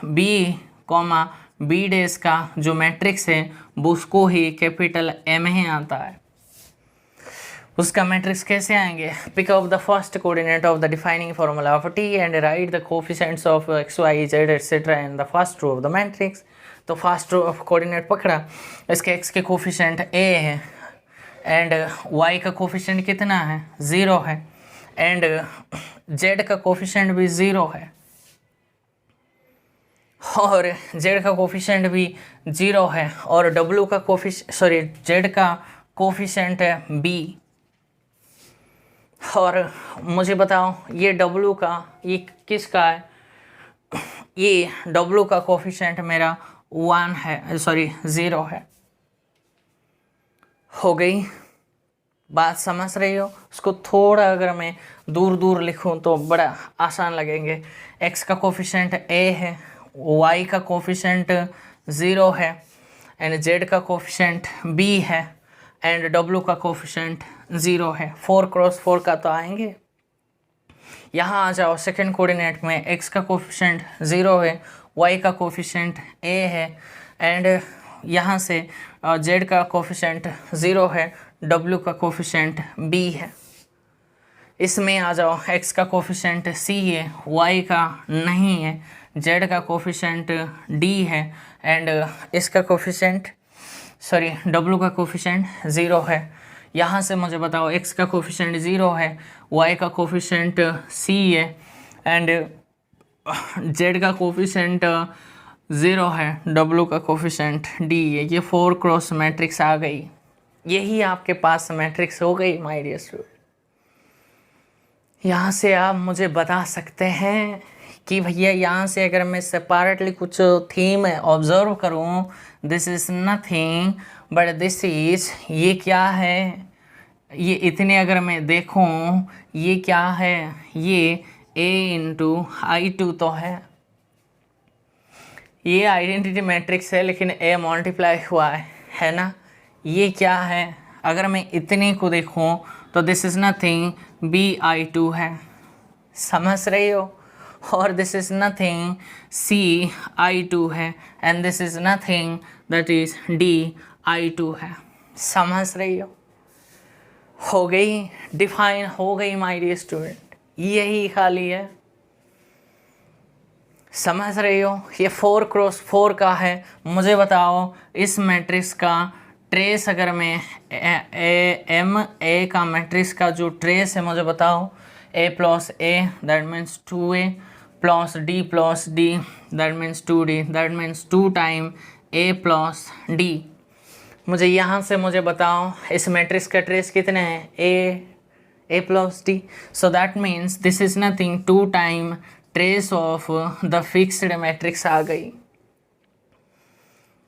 Speaker 1: B comma B dash का जो मैट्रिक्स है वो उसको ही कैपिटल एम ही आता है। उसका मैट्रिक्स कैसे आएंगे, pick up the first coordinate of the defining formula of T and write the coefficients of X Y Z etcetera in the first row of the matrix. तो first row of coordinate पकड़ा, इसके x के coefficient ए है and Y का coefficient कितना है, 0 है, and Z का कोफिशिएंट भी 0 है और जेड का कोफिशिएंट भी 0 है और डब्ल्यू का जेड का कोफिशिएंट है बी। और मुझे बताओ ये डब्ल्यू का, ये किसका है, ये डब्ल्यू का कोफिशिएंट मेरा 1 है, 0 है। हो गई बात, समझ रही हो? उसको थोड़ा अगर मैं दूर दूर लिखूं तो बड़ा आसान लगेंगे। एक्स का कोफिशिएंट ए है, वाई का कोफिशिएंट 0 है एंड जेड का कोफिशिएंट बी है एंड डब्ल्यू का कोफिशिएंट 0 है। 4 क्रॉस 4 का तो आएंगे। यहाँ आ जाओ, सेकंड कोऑर्डिनेट में एक्स का कोफिशिएंट 0 है, वाई का कोफिशिएंट ए है एंड यहाँ से जेड का कोफिशिएंट 0 है, डब्ल्यू का कोफिशिएंट बी है। इसमें आ जाओ, एक्स का कोफिशिएंट सी है, वाई का नहीं है, जेड का कोफिशिएंट डी है एंड इसका कोफिशिएंट डब्ल्यू का कोफिशिएंट 0 है। यहाँ से मुझे बताओ, एक्स का कोफिशिएंट 0 है, वाई का कोफिशिएंट सी है एंड जेड का कोफिशिएंट 0 है, डब्ल्यू का कोफिशिएंट डी है। ये 4 क्रॉस मैट्रिक्स आ गई, यही आपके पास मैट्रिक्स हो गई माय डियर स्टूडेंट। यहाँ से आप मुझे बता सकते हैं कि भैया यहाँ से अगर मैं सेपरेटली कुछ थीम ऑब्जर्व करूँ, this is nothing but this is, ये क्या है, ये इतने अगर मैं देखूँ ये क्या है, ये a×I2 तो ये आइडेंटिटी मैट्रिक्स है लेकिन a मल्टीप्लाई हुआ है ना। ये क्या है, अगर मैं इतने को देखूँ तो दिस इज़ नथिंग b/2 है, समझ रही हो, और दिस इज़ नथिंग c/2 है and this is nothing that is d/2 है, समझ रही हो गई, डिफाइन हो गई माय डियर स्टूडेंट, यही खाली है, समझ रही हो। ये 4 क्रॉस 4 का है। मुझे बताओ इस मैट्रिक्स का ट्रेस, अगर मैं ए का मैट्रिक्स का जो ट्रेस है मुझे बताओ, a + a that means 2a + d + d that means 2d that means 2 time a + d। मुझे यहाँ से मुझे बताओ इस मैट्रिक्स का ट्रेस कितने हैं, a + d, so that means this is nothing 2 time trace of the fixed matrix आ गई,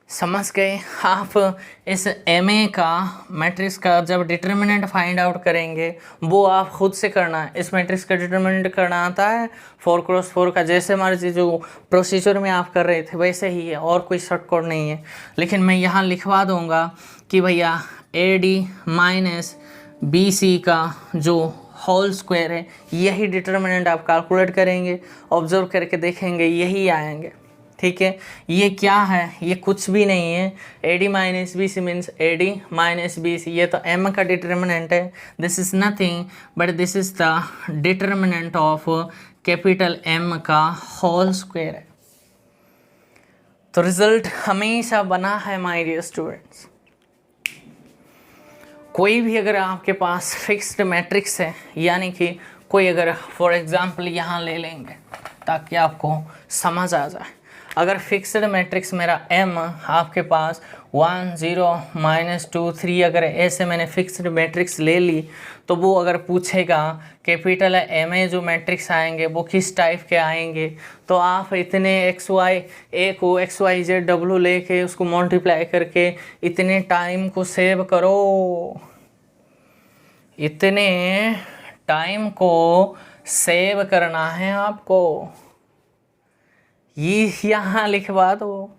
Speaker 1: समझ गए आप। इस MA का मैट्रिक्स का जब डिटर्मिनेंट फाइंड आउट करेंगे वो आप खुद से करना है। इस मैट्रिक्स का डिटर्मिनेंट करना आता है 4 क्रॉस 4 का, जैसे मर्जी जो प्रोसीजर में आप कर रहे थे वैसे ही है, और कोई शॉर्टकट नहीं है। लेकिन मैं यहाँ लिखवा दूँगा कि भैया AD - BC का जो होल स्क्वायर है, यही डिटर्मिनेंट आप कैलकुलेट करेंगे, ऑब्जर्व करके देखेंगे यही आएंगे, ठीक है। ये क्या है, ये कुछ भी नहीं है, AD - BC means AD - BC, ये तो M का डिटर्मिनेंट है, this is nothing but this is the determinant of capital M का होल स्क्वायर है। तो रिजल्ट हमेशा बना है माय डियर स्टूडेंट्स। कोई भी अगर आपके पास फिक्स्ड मैट्रिक्स है, यानी कि कोई अगर फॉर एग्जांपल यहाँ ले लेंगे ताकि आपको समझ आ जाए, अगर फिक्स्ड मैट्रिक्स मेरा M आपके पास 1 0 -2 3 अगर ऐसे मैंने फिक्स्ड मैट्रिक्स ले ली, तो वो अगर पूछेगा कैपिटल MA जो मैट्रिक्स आएंगे वो किस टाइप के आएंगे, तो आप इतने A को XYZ लेके उसको मल्टीप्लाई करके इतने टाइम को सेव करो, इतने टाइम को सेव करना है आपको, ये यहाँ लिखवा दो।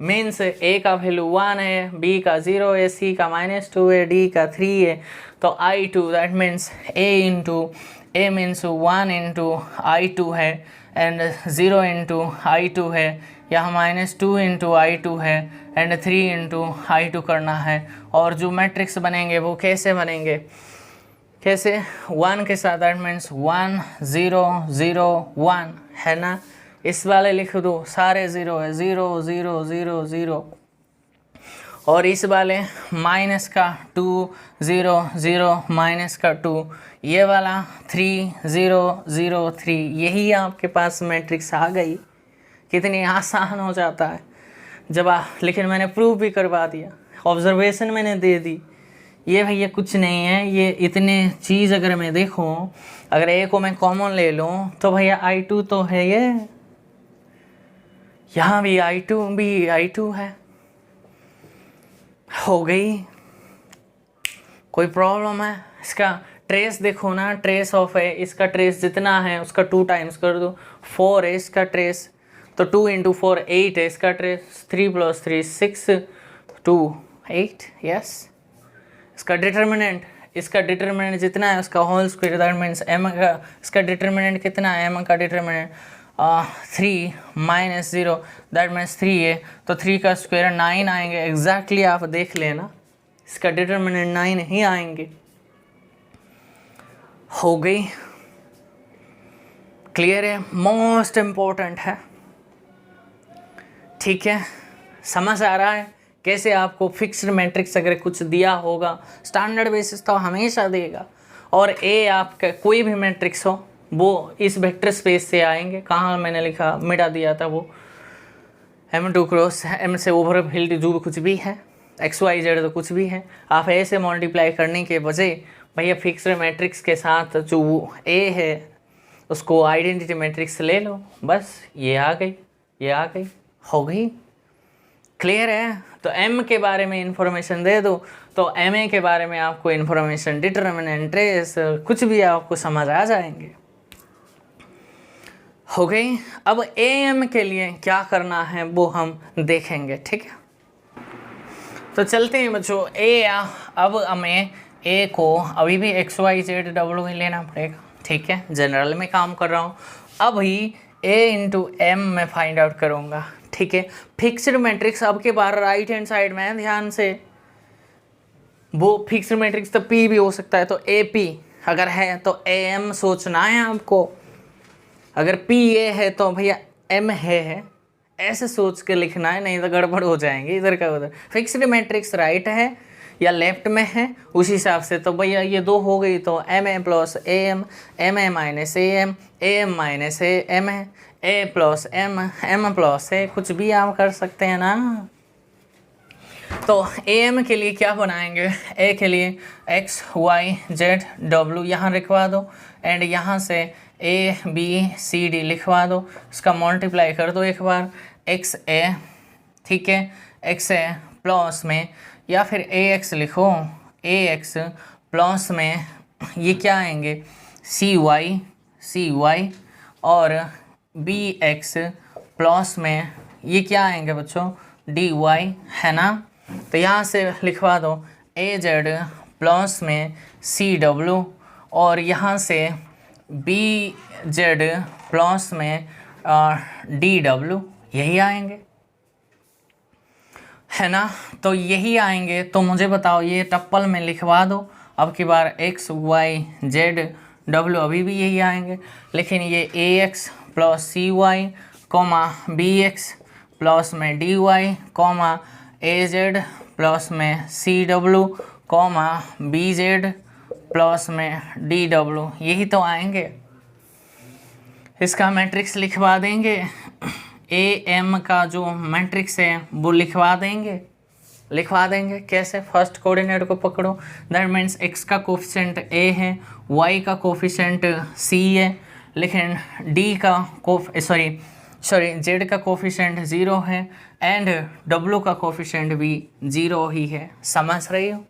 Speaker 1: मीन्स A का वैल्यू 1 है, B का 0 है, C का -2 है, D का 3 है, तो I2 that means A means 1 × I2 है एंड 0 × I2 है, यहाँ -2 × I2 है एंड 3 × I2 करना है। और जो मैट्रिक्स बनेंगे वो कैसे बनेंगे, कैसे 1 के साथ, दैट मीन्स 1 0 0 1 है ना। इस वाले लिख दो, सारे 0 है, 0 0 0 0। और इस वाले माइनस का 2 0 0 माइनस का 2, ये वाला 3 0 0 3। यही आपके पास मैट्रिक्स आ गई। कितनी आसान हो जाता है जब लेकिन मैंने प्रूव भी करवा दिया, ऑब्जर्वेशन मैंने दे दी। ये भैया कुछ नहीं है, ये इतने चीज़ अगर मैं देखूं, अगर ए को मैं कॉमन ले लूं तो भैया I2 तो है, ये यहाँ भी I2 है। हो गई, कोई प्रॉब्लम है? इसका ट्रेस देखो ना, ट्रेस ऑफ है, इसका ट्रेस जितना है उसका 2 टाइम्स कर दो। 4 है इसका ट्रेस, तो 2 × 4 8 है इसका ट्रेस। 3 + 3 6 2 8। यस, इसका डिटर्मिनेंट जितना है उसका whole square, that means m का, इसका डिटर्मिनेंट कितना है, m का डिटर्मिनेंट 3 - 0, दैट मीन्स 3 है, तो 3 का स्क्वायर 9 आएंगे। एग्जैक्टली आप देख लेना, इसका डिटर्मिनेंट 9 ही आएंगे। हो गई, क्लियर है, मोस्ट इम्पोर्टेंट है। ठीक है, समझ आ रहा है कैसे आपको फिक्स्ड मैट्रिक्स अगर कुछ दिया होगा, स्टैंडर्ड बेसिस तो हमेशा देगा। और ए आपका कोई भी मैट्रिक्स हो वो इस वेक्टर स्पेस से आएंगे। कहाँ मैंने लिखा, मिटा दिया था वो, M2 क्रॉस M से ओवर फील्ड जो कुछ भी है, XYZ तो कुछ भी है, आप ऐसे मल्टीप्लाई करने के बजाय भैया फिक्स्ड मैट्रिक्स के साथ जो ए है उसको आइडेंटिटी मैट्रिक्स ले लो, बस ये आ गई, हो गई। क्लियर है? तो M के बारे में इंफॉर्मेशन दे दो तो MA के बारे में आपको इंफॉर्मेशन, डिटर्मिनेंट, ट्रेस, कुछ भी आपको समझ आ जाएंगे। हो गई। अब AM के लिए क्या करना है वो हम देखेंगे, ठीक है। तो चलते हैं बच्चों, अब हमें A को अभी भी XYZ ही लेना पड़ेगा, ठीक है। जनरल में काम कर रहा हूँ, अभी A × M में फाइंड आउट करूँगा, ठीक है। फिक्स्ड मैट्रिक्स अब के बार राइट हैंड साइड में ध्यान से, वो फिक्स्ड मैट्रिक्स तो P भी हो सकता है, तो AP अगर है तो AM सोचना है आपको। अगर P A है तो भैया M है, ऐसे सोच के लिखना है, नहीं तो गड़बड़ हो जाएंगे इधर का उधर। फिक्स्ड मैट्रिक्स राइट है या लेफ्ट में है उस हिसाब से, तो भैया ये 2 हो गई तो MA + AM, MA - AM, AM - AM है, A + M, M + A, कुछ भी आप कर सकते हैं ना। तो AM के लिए क्या बनाएंगे, A के लिए X Y Z W यहाँ लिखवा दो, एंड यहाँ से A B C D लिखवा दो, इसका मल्टीप्लाई कर दो एक बार, XA, ठीक है, XA प्लस में, या फिर AX लिखो, AX प्लस में ये क्या आएंगे, CY, और BX प्लस में ये क्या आएंगे बच्चों, DY, है ना। तो यहाँ से लिखवा दो AZ प्लस में CW, और यहाँ से BZ प्लस में DW, यही आएंगे, है ना। तो यही आएंगे, तो मुझे बताओ ये टप्पल में लिखवा दो, अब की बार X Y Z W अभी भी यही आएंगे, लेकिन ये AX + CY, BX प्लस में DY, AZ प्लस में CW, BZ प्लस में DW, यही तो आएंगे। इसका मैट्रिक्स लिखवा देंगे, AM का जो मैट्रिक्स है वो लिखवा देंगे। कैसे, फर्स्ट कोऑर्डिनेट को पकड़ो, दैट मीन्स X का कोफिशिएंट A है, Y का कोफिशिएंट C है, लेकिन Z का कोफिशिएंट 0 है, एंड W का कोफिशिएंट भी 0 ही है। समझ रही हो?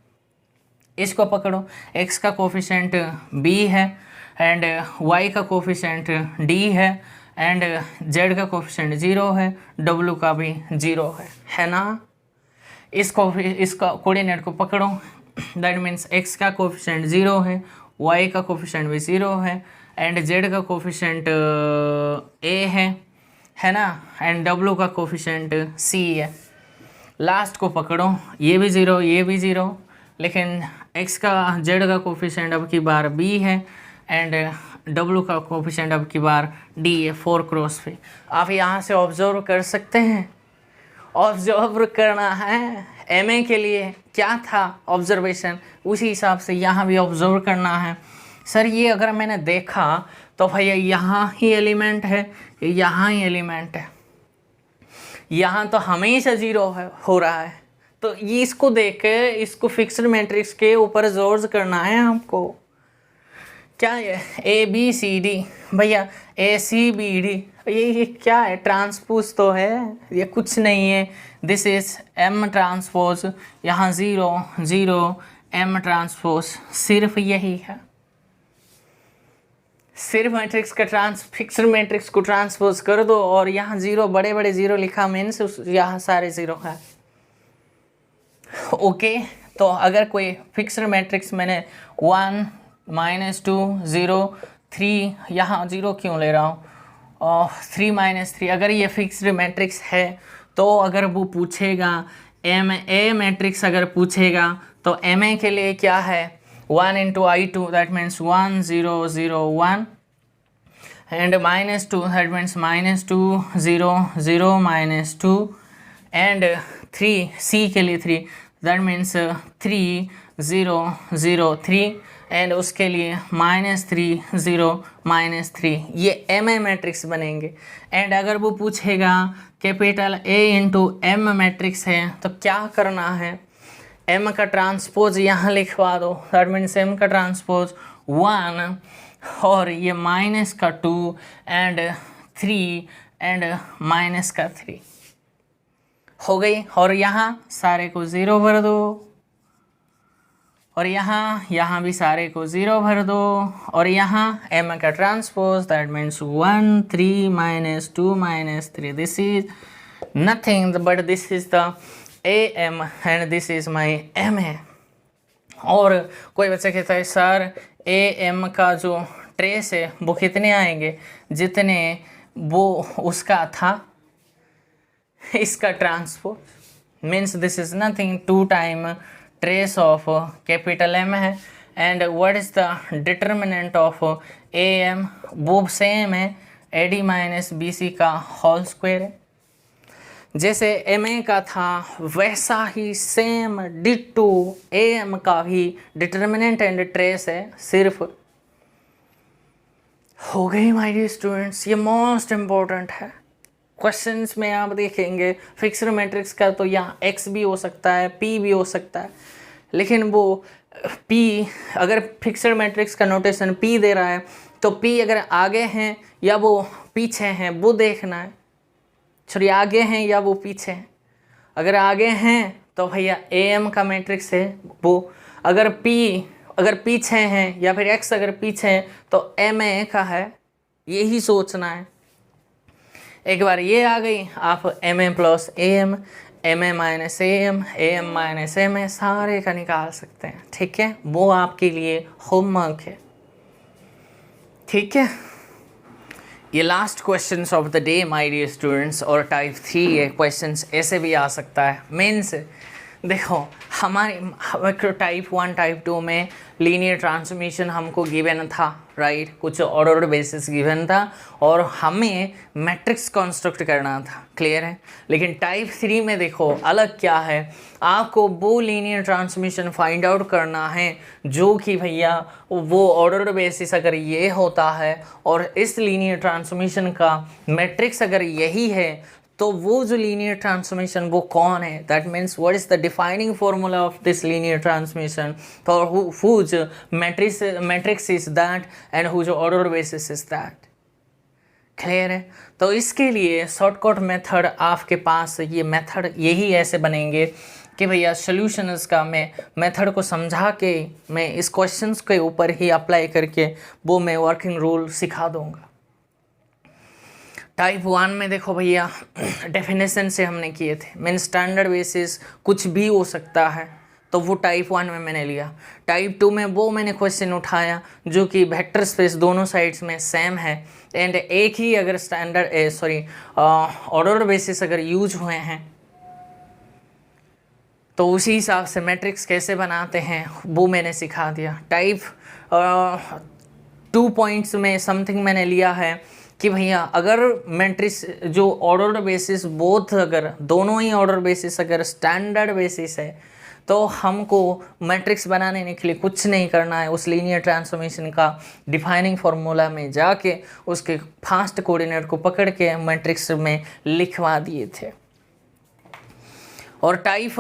Speaker 1: इसको पकड़ो, X का कोफिशिएंट B है, एंड Y का कोफिशिएंट D है, एंड Z का कोफिशिएंट 0 है, W का भी 0 है ना। इसका कोऑर्डिनेट को पकड़ो, दैट मीन्स X का कोफिशिएंट 0 है, Y का कोफिशिएंट भी 0 है, एंड Z का कोफिशिएंट A है ना, एंड W का कोफिशिएंट C है। लास्ट को पकड़ो, ये भी 0, ये भी 0, लेकिन x का z का कोफिशिएंट अब की बार b है एंड w का कोफिशिएंट अब की बार d है 4 क्रॉस पे। आप यहाँ से ऑब्जर्व कर सकते हैं, ऑब्जर्व करना है ma के लिए क्या था ऑब्जर्वेशन, उसी हिसाब से यहाँ भी ऑब्जर्व करना है। सर ये अगर मैंने देखा तो भैया यहाँ ही एलिमेंट है, यहाँ ही एलिमेंट है, यहाँ तो हमेशा जीरो है हो रहा है, तो ये इसको देख के इसको फिक्स्ड मैट्रिक्स के ऊपर जोर करना है आपको। क्या है ए बी सी डी, भैया ए सी बी डी, ये क्या है, ट्रांसपोज तो है, ये कुछ नहीं है। दिस इज एम ट्रांसपोज, यहाँ 0 0 एम ट्रांसपोज, सिर्फ यही है, सिर्फ मैट्रिक्स का फिक्स्ड मैट्रिक्स को ट्रांसपोज कर दो और यहाँ 0 बड़े बड़े 0 लिखा मीन्स यहाँ सारे 0 है। ओके तो अगर कोई फिक्स्ड मैट्रिक्स मैंने 1 -2 0 3, यहाँ 0 क्यों ले रहा हूँ, और 3 -3, अगर ये फिक्स्ड मैट्रिक्स है तो अगर वो पूछेगा एम ए मैट्रिक्स अगर पूछेगा तो एम ए के लिए क्या है 1 × I2 that means 1 0 0 1 and -2 that means -2 0 0 -2 and 3 C के लिए 3 that means 3 0 0 3 एंड उसके लिए -3 0 -3, ये एम ए मैट्रिक्स बनेंगे। एंड अगर वो पूछेगा कैपिटल A × M मैट्रिक्स है तो क्या करना है, m का ट्रांसपोज यहाँ लिखवा दो, दैट मीन्स m का ट्रांसपोज 1 और ये माइनस का 2 एंड 3 एंड माइनस का 3 हो गई। और यहाँ सारे को 0 भर दो और यहाँ भी सारे को 0 भर दो और यहाँ m का transpose that means 1 3 -2 -3, this is nothing but this is the AM and this is my MA। और कोई बच्चा कहता है सर AM का जो ट्रेस है वो कितने आएंगे, जितने वो उसका था इसका transpose, means this is nothing 2 time trace of capital M है। And what is the determinant of AM, वो सेम है AD - BC का होल स्क्वायर है। जैसे MA का था वैसा ही सेम डिटो AM का भी डिटर्मिनेंट एंड ट्रेस है, सिर्फ हो गई माय डियर स्टूडेंट्स। ये मोस्ट इम्पोर्टेंट है, क्वेश्चंस में आप देखेंगे फिक्स्ड मैट्रिक्स का तो यहाँ x भी हो सकता है p भी हो सकता है, लेकिन वो p अगर फिक्स्ड मैट्रिक्स का नोटेशन p दे रहा है तो p अगर आगे हैं या वो पीछे हैं वो देखना है, सॉरी आगे हैं या वो पीछे हैं। अगर आगे हैं तो भैया AM का मैट्रिक्स है वो, अगर P अगर पीछे हैं या फिर X अगर पीछे हैं तो MA का है, यही सोचना है। एक बार ये आ गई, आप MA + AM MA - AM AM - MA सारे का निकाल सकते हैं, ठीक है, वो आपके लिए होमवर्क है, ठीक है। ये last questions of the day my dear students, और टाइप 3 ये क्वेश्चंस ऐसे भी आ सकता है मेंस। देखो हमारे टाइप 1 टाइप 2 में लीनियर ट्रांसफॉर्मेशन हमको गिवन था, राइट, कुछ ऑर्डर्ड बेसिस गिवन था और हमें मैट्रिक्स कंस्ट्रक्ट करना था, क्लियर है। लेकिन टाइप 3 में देखो अलग क्या है, आपको वो लीनियर ट्रांसफॉर्मेशन फाइंड आउट करना है जो कि भैया वो ऑर्डर्ड बेसिस अगर ये होता है और इस लीनियर ट्रांसफॉर्मेशन का मैट्रिक्स अगर यही है तो वो जो लीनियर ट्रांसफॉर्मेशन वो कौन है, that means what is the defining formula of this linear transformation for whose matrix is that and whose order basis is that, clear है। तो इसके लिए शॉर्टकट मेथड आपके पास, ये मेथड यही ऐसे बनेंगे कि भैया सॉल्यूशंस का मैं मेथड को समझा के मैं इस क्वेश्चंस के ऊपर ही अप्लाई करके वो मैं वर्किंग रूल सिखा दूंगा। टाइप 1 में देखो भैया डेफिनेशन से हमने किए थे, मीन स्टैंडर्ड बेसिस कुछ भी हो सकता है, तो वो टाइप 1 में मैंने लिया। टाइप 2 में वो मैंने क्वेश्चन उठाया जो कि वेक्टर स्पेस दोनों साइड्स में सेम है एंड एक ही अगर स्टैंडर्ड ऑर्डर बेसिस अगर यूज हुए हैं तो उसी हिसाब से मैट्रिक्स कैसे बनाते हैं वो मैंने सिखा दिया। टाइप 2 पॉइंट्स में समथिंग मैंने लिया है कि भैया अगर मैट्रिक्स जो ऑर्डर बेसिस बोथ, अगर दोनों ही ऑर्डर बेसिस अगर स्टैंडर्ड बेसिस है तो हमको मैट्रिक्स बनाने के लिए कुछ नहीं करना है, उस लीनियर ट्रांसफॉर्मेशन का डिफाइनिंग फार्मूला में जाके उसके फास्ट कोऑर्डिनेट को पकड़ के मैट्रिक्स में लिखवा दिए थे। और टाइप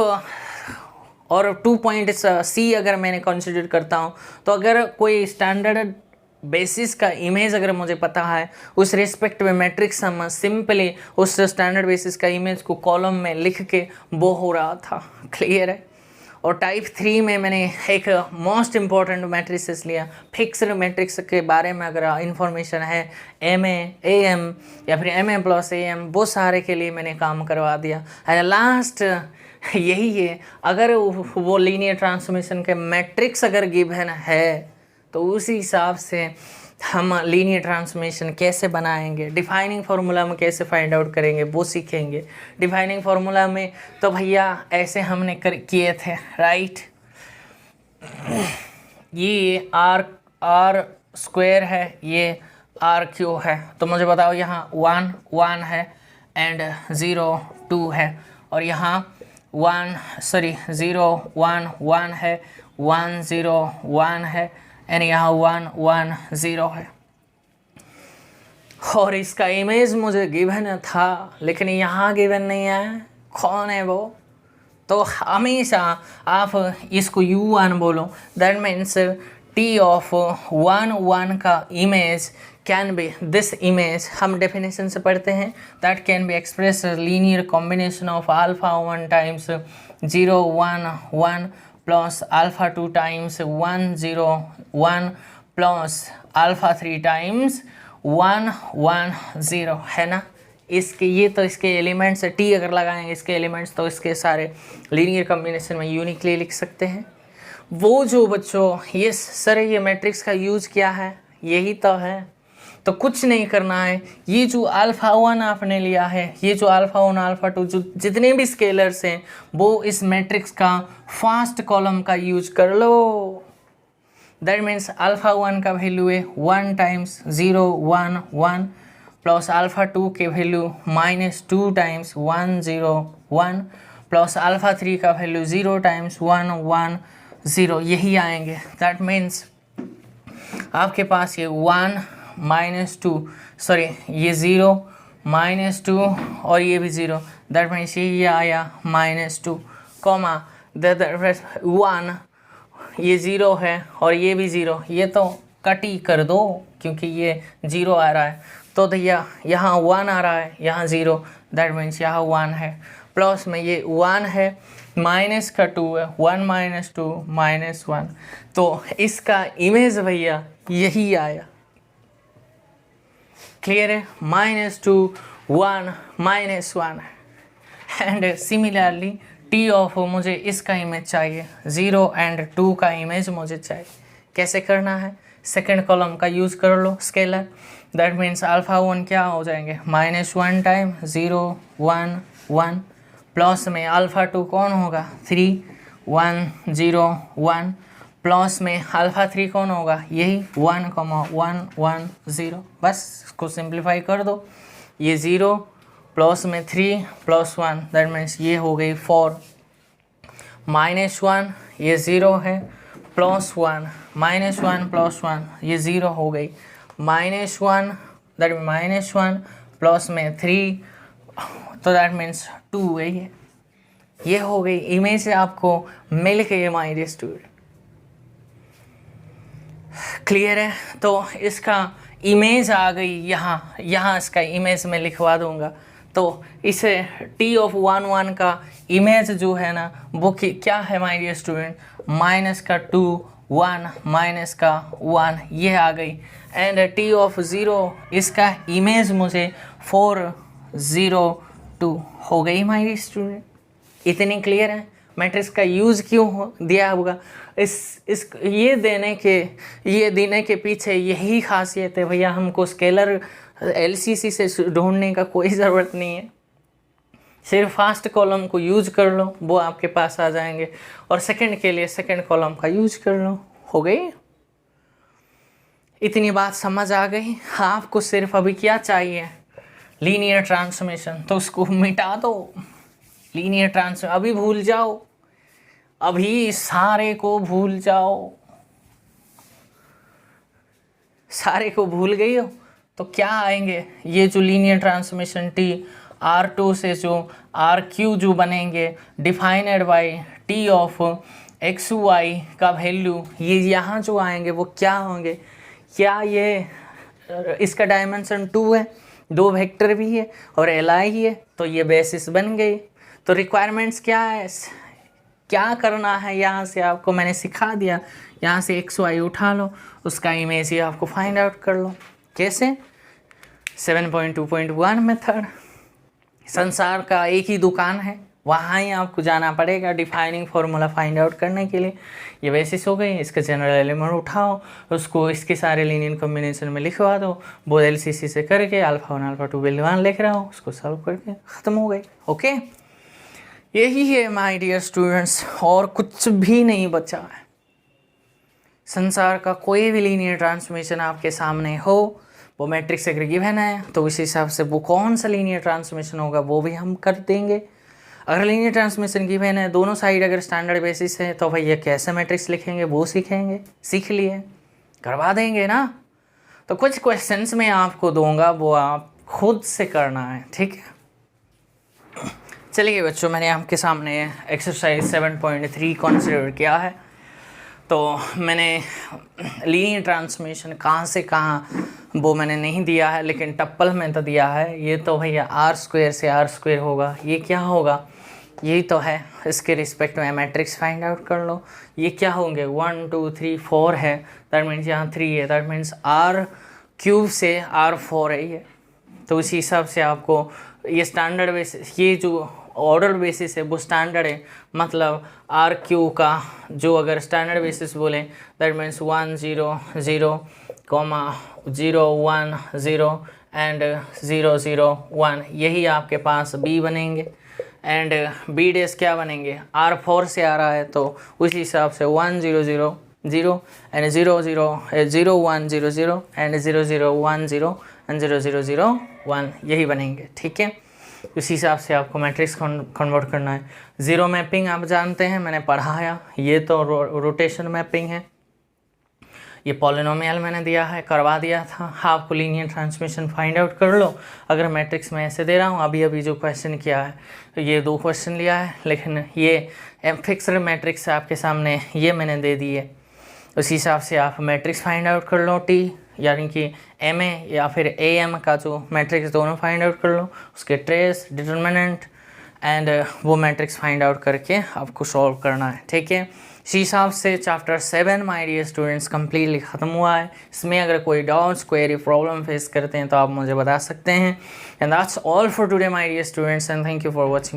Speaker 1: और 2 पॉइंट सी अगर मैंने कंसिडर करता हूँ तो अगर कोई स्टैंडर्ड बेसिस का इमेज अगर मुझे पता है उस रिस्पेक्ट में मैट्रिक्स हम सिंपली उस स्टैंडर्ड बेसिस का इमेज को कॉलम में लिख के वो हो रहा था। क्लियर है। और टाइप 3 में मैंने एक मोस्ट इम्पॉर्टेंट मैट्रिसेस लिया। फिक्स्ड मैट्रिक्स के बारे में अगर इंफॉर्मेशन है MA AM या फिर MA + AM वो सारे के लिए मैंने काम करवा दिया। एंड लास्ट यही है, अगर वो लीनियर ट्रांसफॉर्मेशन के मैट्रिक्स अगर गिवन है तो उसी हिसाब से हम लीनियर ट्रांसफॉर्मेशन कैसे बनाएंगे, डिफाइनिंग फार्मूला में कैसे फाइंड आउट करेंगे वो सीखेंगे। डिफाइनिंग फार्मूला में तो भैया ऐसे हमने किए थे, राइट। ये R स्क्वायर है, ये RQ है, तो मुझे बताओ यहाँ 1 1 है एंड 0 2 है, और यहाँ 0 1 1 है, 1 0 1 है एंड यहाँ 1 1 0 है। और इसका इमेज मुझे गिवन था लेकिन यहाँ गिवन नहीं है, कौन है वो? तो हमेशा आप इसको U1 बोलो, दैट मीन्स T ऑफ 1 1 का image can be this image, हम डेफिनेशन से पढ़ते हैं, that can be express linear combination of alpha 1 times 0 1 1 plus alpha 2 times 1 0 1 plus alpha 3 times 1 1 0 है ना। इसके ये तो इसके एलिमेंट्स है, T अगर लगाएंगे इसके एलिमेंट्स तो इसके सारे लीनियर कॉम्बिनेशन में यूनिकली लिख सकते हैं। वो जो बच्चों ये सर ये मैट्रिक्स का यूज़ क्या है, यही तो है। तो कुछ नहीं करना है, ये जो अल्फा 1 आपने लिया है, ये जो अल्फा 1 अल्फा 2 जो जितने भी स्केलर्स हैं वो इस मैट्रिक्स का फर्स्ट कॉलम का यूज कर लो। दैट मीन्स अल्फा 1 का वैल्यू है 1 टाइम्स 0 1 1 प्लस अल्फा 2 के वैल्यू -2 टाइम्स 1 0 1 प्लस अल्फा 3 का वैल्यू 0 टाइम्स 1 1 0, यही आएंगे। दैट मीन्स आपके पास ये 1 -2 ये 0 -2 और ये भी 0, दैट मीन्स ये आया -2 कॉमा 1, ये 0 है और ये भी 0, ये तो कट ही कर दो क्योंकि ये 0 आ रहा है, तो भैया यहाँ 1 आ रहा है, यहाँ 0, दैट मीन्स यहाँ 1 है, प्लस में ये 1 है, माइनस का 2 है, 1 - 2 -1, तो इसका इमेज भैया यही आया। क्लियर है। -2 1 -1 एंड सिमिलरली T ऑफ मुझे इसका इमेज चाहिए, 0 और 2 का इमेज मुझे चाहिए। कैसे करना है, सेकंड कॉलम का यूज़ कर लो स्केलर, दैट मीन्स अल्फा 1 क्या हो जाएंगे -1 टाइम 0 1 1 प्लस में अल्फा 2 कौन होगा 3 1 0 1 प्लस में अल्फा 3 कौन होगा यही 1 1 1 0। बस इसको सिंप्लीफाई कर दो, ये 0 प्लस में 3 प्लस 1, दैट मीन्स ये हो गई 4 -1, ये 0 है, प्लस 1 -1 प्लस 1 ये 0 हो गई, -1 दैट -1 प्लस में 3 तो दैट मीन्स 2 है। ये हो गई इमेज से आपको मिल गई माय डियर स्टूडेंट। क्लियर है। तो इसका इमेज आ गई यहाँ इसका इमेज मैं लिखवा दूंगा। तो इसे T ऑफ 1 1 का इमेज जो है ना वो क्या है माय डियर स्टूडेंट, -2 1 -1 ये आ गई, एंड T ऑफ 0 इसका इमेज मुझे 4 0 2 हो गई माय डियर स्टूडेंट। इतनी क्लियर है। मैट्रिक्स का यूज़ क्यों दिया होगा, ये देने के पीछे यही खासियत है भैया, हमको स्केलर LCC से ढूंढने का कोई ज़रूरत नहीं है। सिर्फ फर्स्ट कॉलम को यूज कर लो, वो आपके पास आ जाएंगे, और सेकंड के लिए सेकंड कॉलम का यूज कर लो। हो गई? इतनी बात समझ आ गई? आपको सिर्फ अभी क्या चाहिए? Linear transformation. तो उसको मिटा दो, लीनियर ट्रांसफॉर्मेशन अभी भूल जाओ, अभी सारे को भूल जाओ। सारे को भूल गई हो तो क्या आएंगे? ये जो लीनियर ट्रांसफॉर्मेशन टी R2 से जो RQ जो बनेंगे defined by T of X Y का वैल्यू, ये यहाँ जो आएंगे वो क्या होंगे? क्या ये इसका डायमेंशन 2 है, 2 वेक्टर भी है और Li ही है, तो ये बेसिस बन गई। तो रिक्वायरमेंट्स क्या है? क्या करना है यहाँ से आपको मैंने सिखा दिया। यहाँ से एक्स वाई उठा लो, उसका इमेज ही आपको फाइंड आउट कर लो। कैसे? 7.2.1 मेथड। संसार का एक ही दुकान है, वहाँ ही आपको जाना पड़ेगा डिफाइनिंग फार्मूला फाइंड आउट करने के लिए। ये बेसिस हो गई, इसका जनरल एलिमेंट उठाओ, उसको इसके सारे लीनियर कॉम्बिनेशन में लिखवा दो, वो LCC से करके अल्फा 1 अल्फा 2 वैल्यू 1 लिख रहा हूँ, उसको सॉल्व करके ख़त्म हो गई। ओके, यही है माय डियर स्टूडेंट्स, और कुछ भी नहीं बचा है। संसार का कोई भी लीनियर ट्रांसफॉर्मेशन आपके सामने हो, वो मैट्रिक्स अगर गिवन है तो उस हिसाब से वो कौन सा लीनियर ट्रांसफॉर्मेशन होगा वो भी हम कर देंगे। अगर लीनियर ट्रांसफॉर्मेशन गिवन है, दोनों साइड अगर स्टैंडर्ड बेसिस है, तो भैया कैसे मैट्रिक्स लिखेंगे वो सीखेंगे, सीख लिए, करवा देंगे ना। तो कुछ क्वेश्चंस मैं आपको दूंगा, वो आप खुद से करना है, ठीक है। चलिए बच्चों, मैंने आपके सामने एक्सरसाइज 7.3 कंसिडर किया है। तो मैंने लीनियर ट्रांसफॉर्मेशन कहाँ से कहाँ वो मैंने नहीं दिया है, लेकिन टप्पल में तो दिया है। ये तो भैया R² से R² होगा, ये क्या होगा? यही तो है, इसके रिस्पेक्ट में मैट्रिक्स फाइंड आउट कर लो। ये क्या होंगे? 1 2 3 4 है, दैट मीन्स यहाँ 3 है, दैट मीन्स R³ से R4 है ये। तो उसी हिसाब से आपको ये स्टैंडर्ड बेसिस, ये जो ऑर्डर बेसिस है वो स्टैंडर्ड है, मतलब RQ का जो अगर स्टैंडर्ड बेसिस बोलें दैट मीन्स 1 0 0, 0 1 0 एंड 0 0 1, यही आपके पास B बनेंगे। एंड B डेस क्या बनेंगे? R4 से आ रहा है तो उसी हिसाब से 1 0 0 0 एंड 0 0 0 1 0 0 एंड 0 0 1 0 एंड 0 0 0 1, यही बनेंगे, ठीक है। उसी हिसाब से आपको मैट्रिक्स कन्वर्ट करना है। ज़ीरो मैपिंग आप जानते हैं, मैंने पढ़ाया, ये तो रोटेशन मैपिंग है। ये पॉलिनोमियल मैंने दिया है, करवा दिया था। आपको लीनियर ट्रांसफॉर्मेशन फाइंड आउट कर लो। अगर मैट्रिक्स में ऐसे दे रहा हूँ, अभी अभी जो क्वेश्चन किया है, तो ये 2 क्वेश्चन लिया है, लेकिन ये फिक्स्ड मैट्रिक्स आपके सामने ये मैंने दे दी है। उसी हिसाब से आप मैट्रिक्स फाइंड आउट कर लो, टी यानी कि MA या फिर AM का जो मैट्रिक्स, दोनों फाइंड आउट कर लो, उसके ट्रेस, डिटर्मिनेंट एंड वो मैट्रिक्स फाइंड आउट करके आपको सॉल्व करना है, ठीक है। इसी हिसाब से chapter 7 my dear students completely ख़त्म हुआ है। इसमें अगर कोई डाउट्स, क्वेरी, प्रॉब्लम फेस करते हैं तो आप मुझे बता सकते हैं। And that's all for today my dear students, and thank you for watching.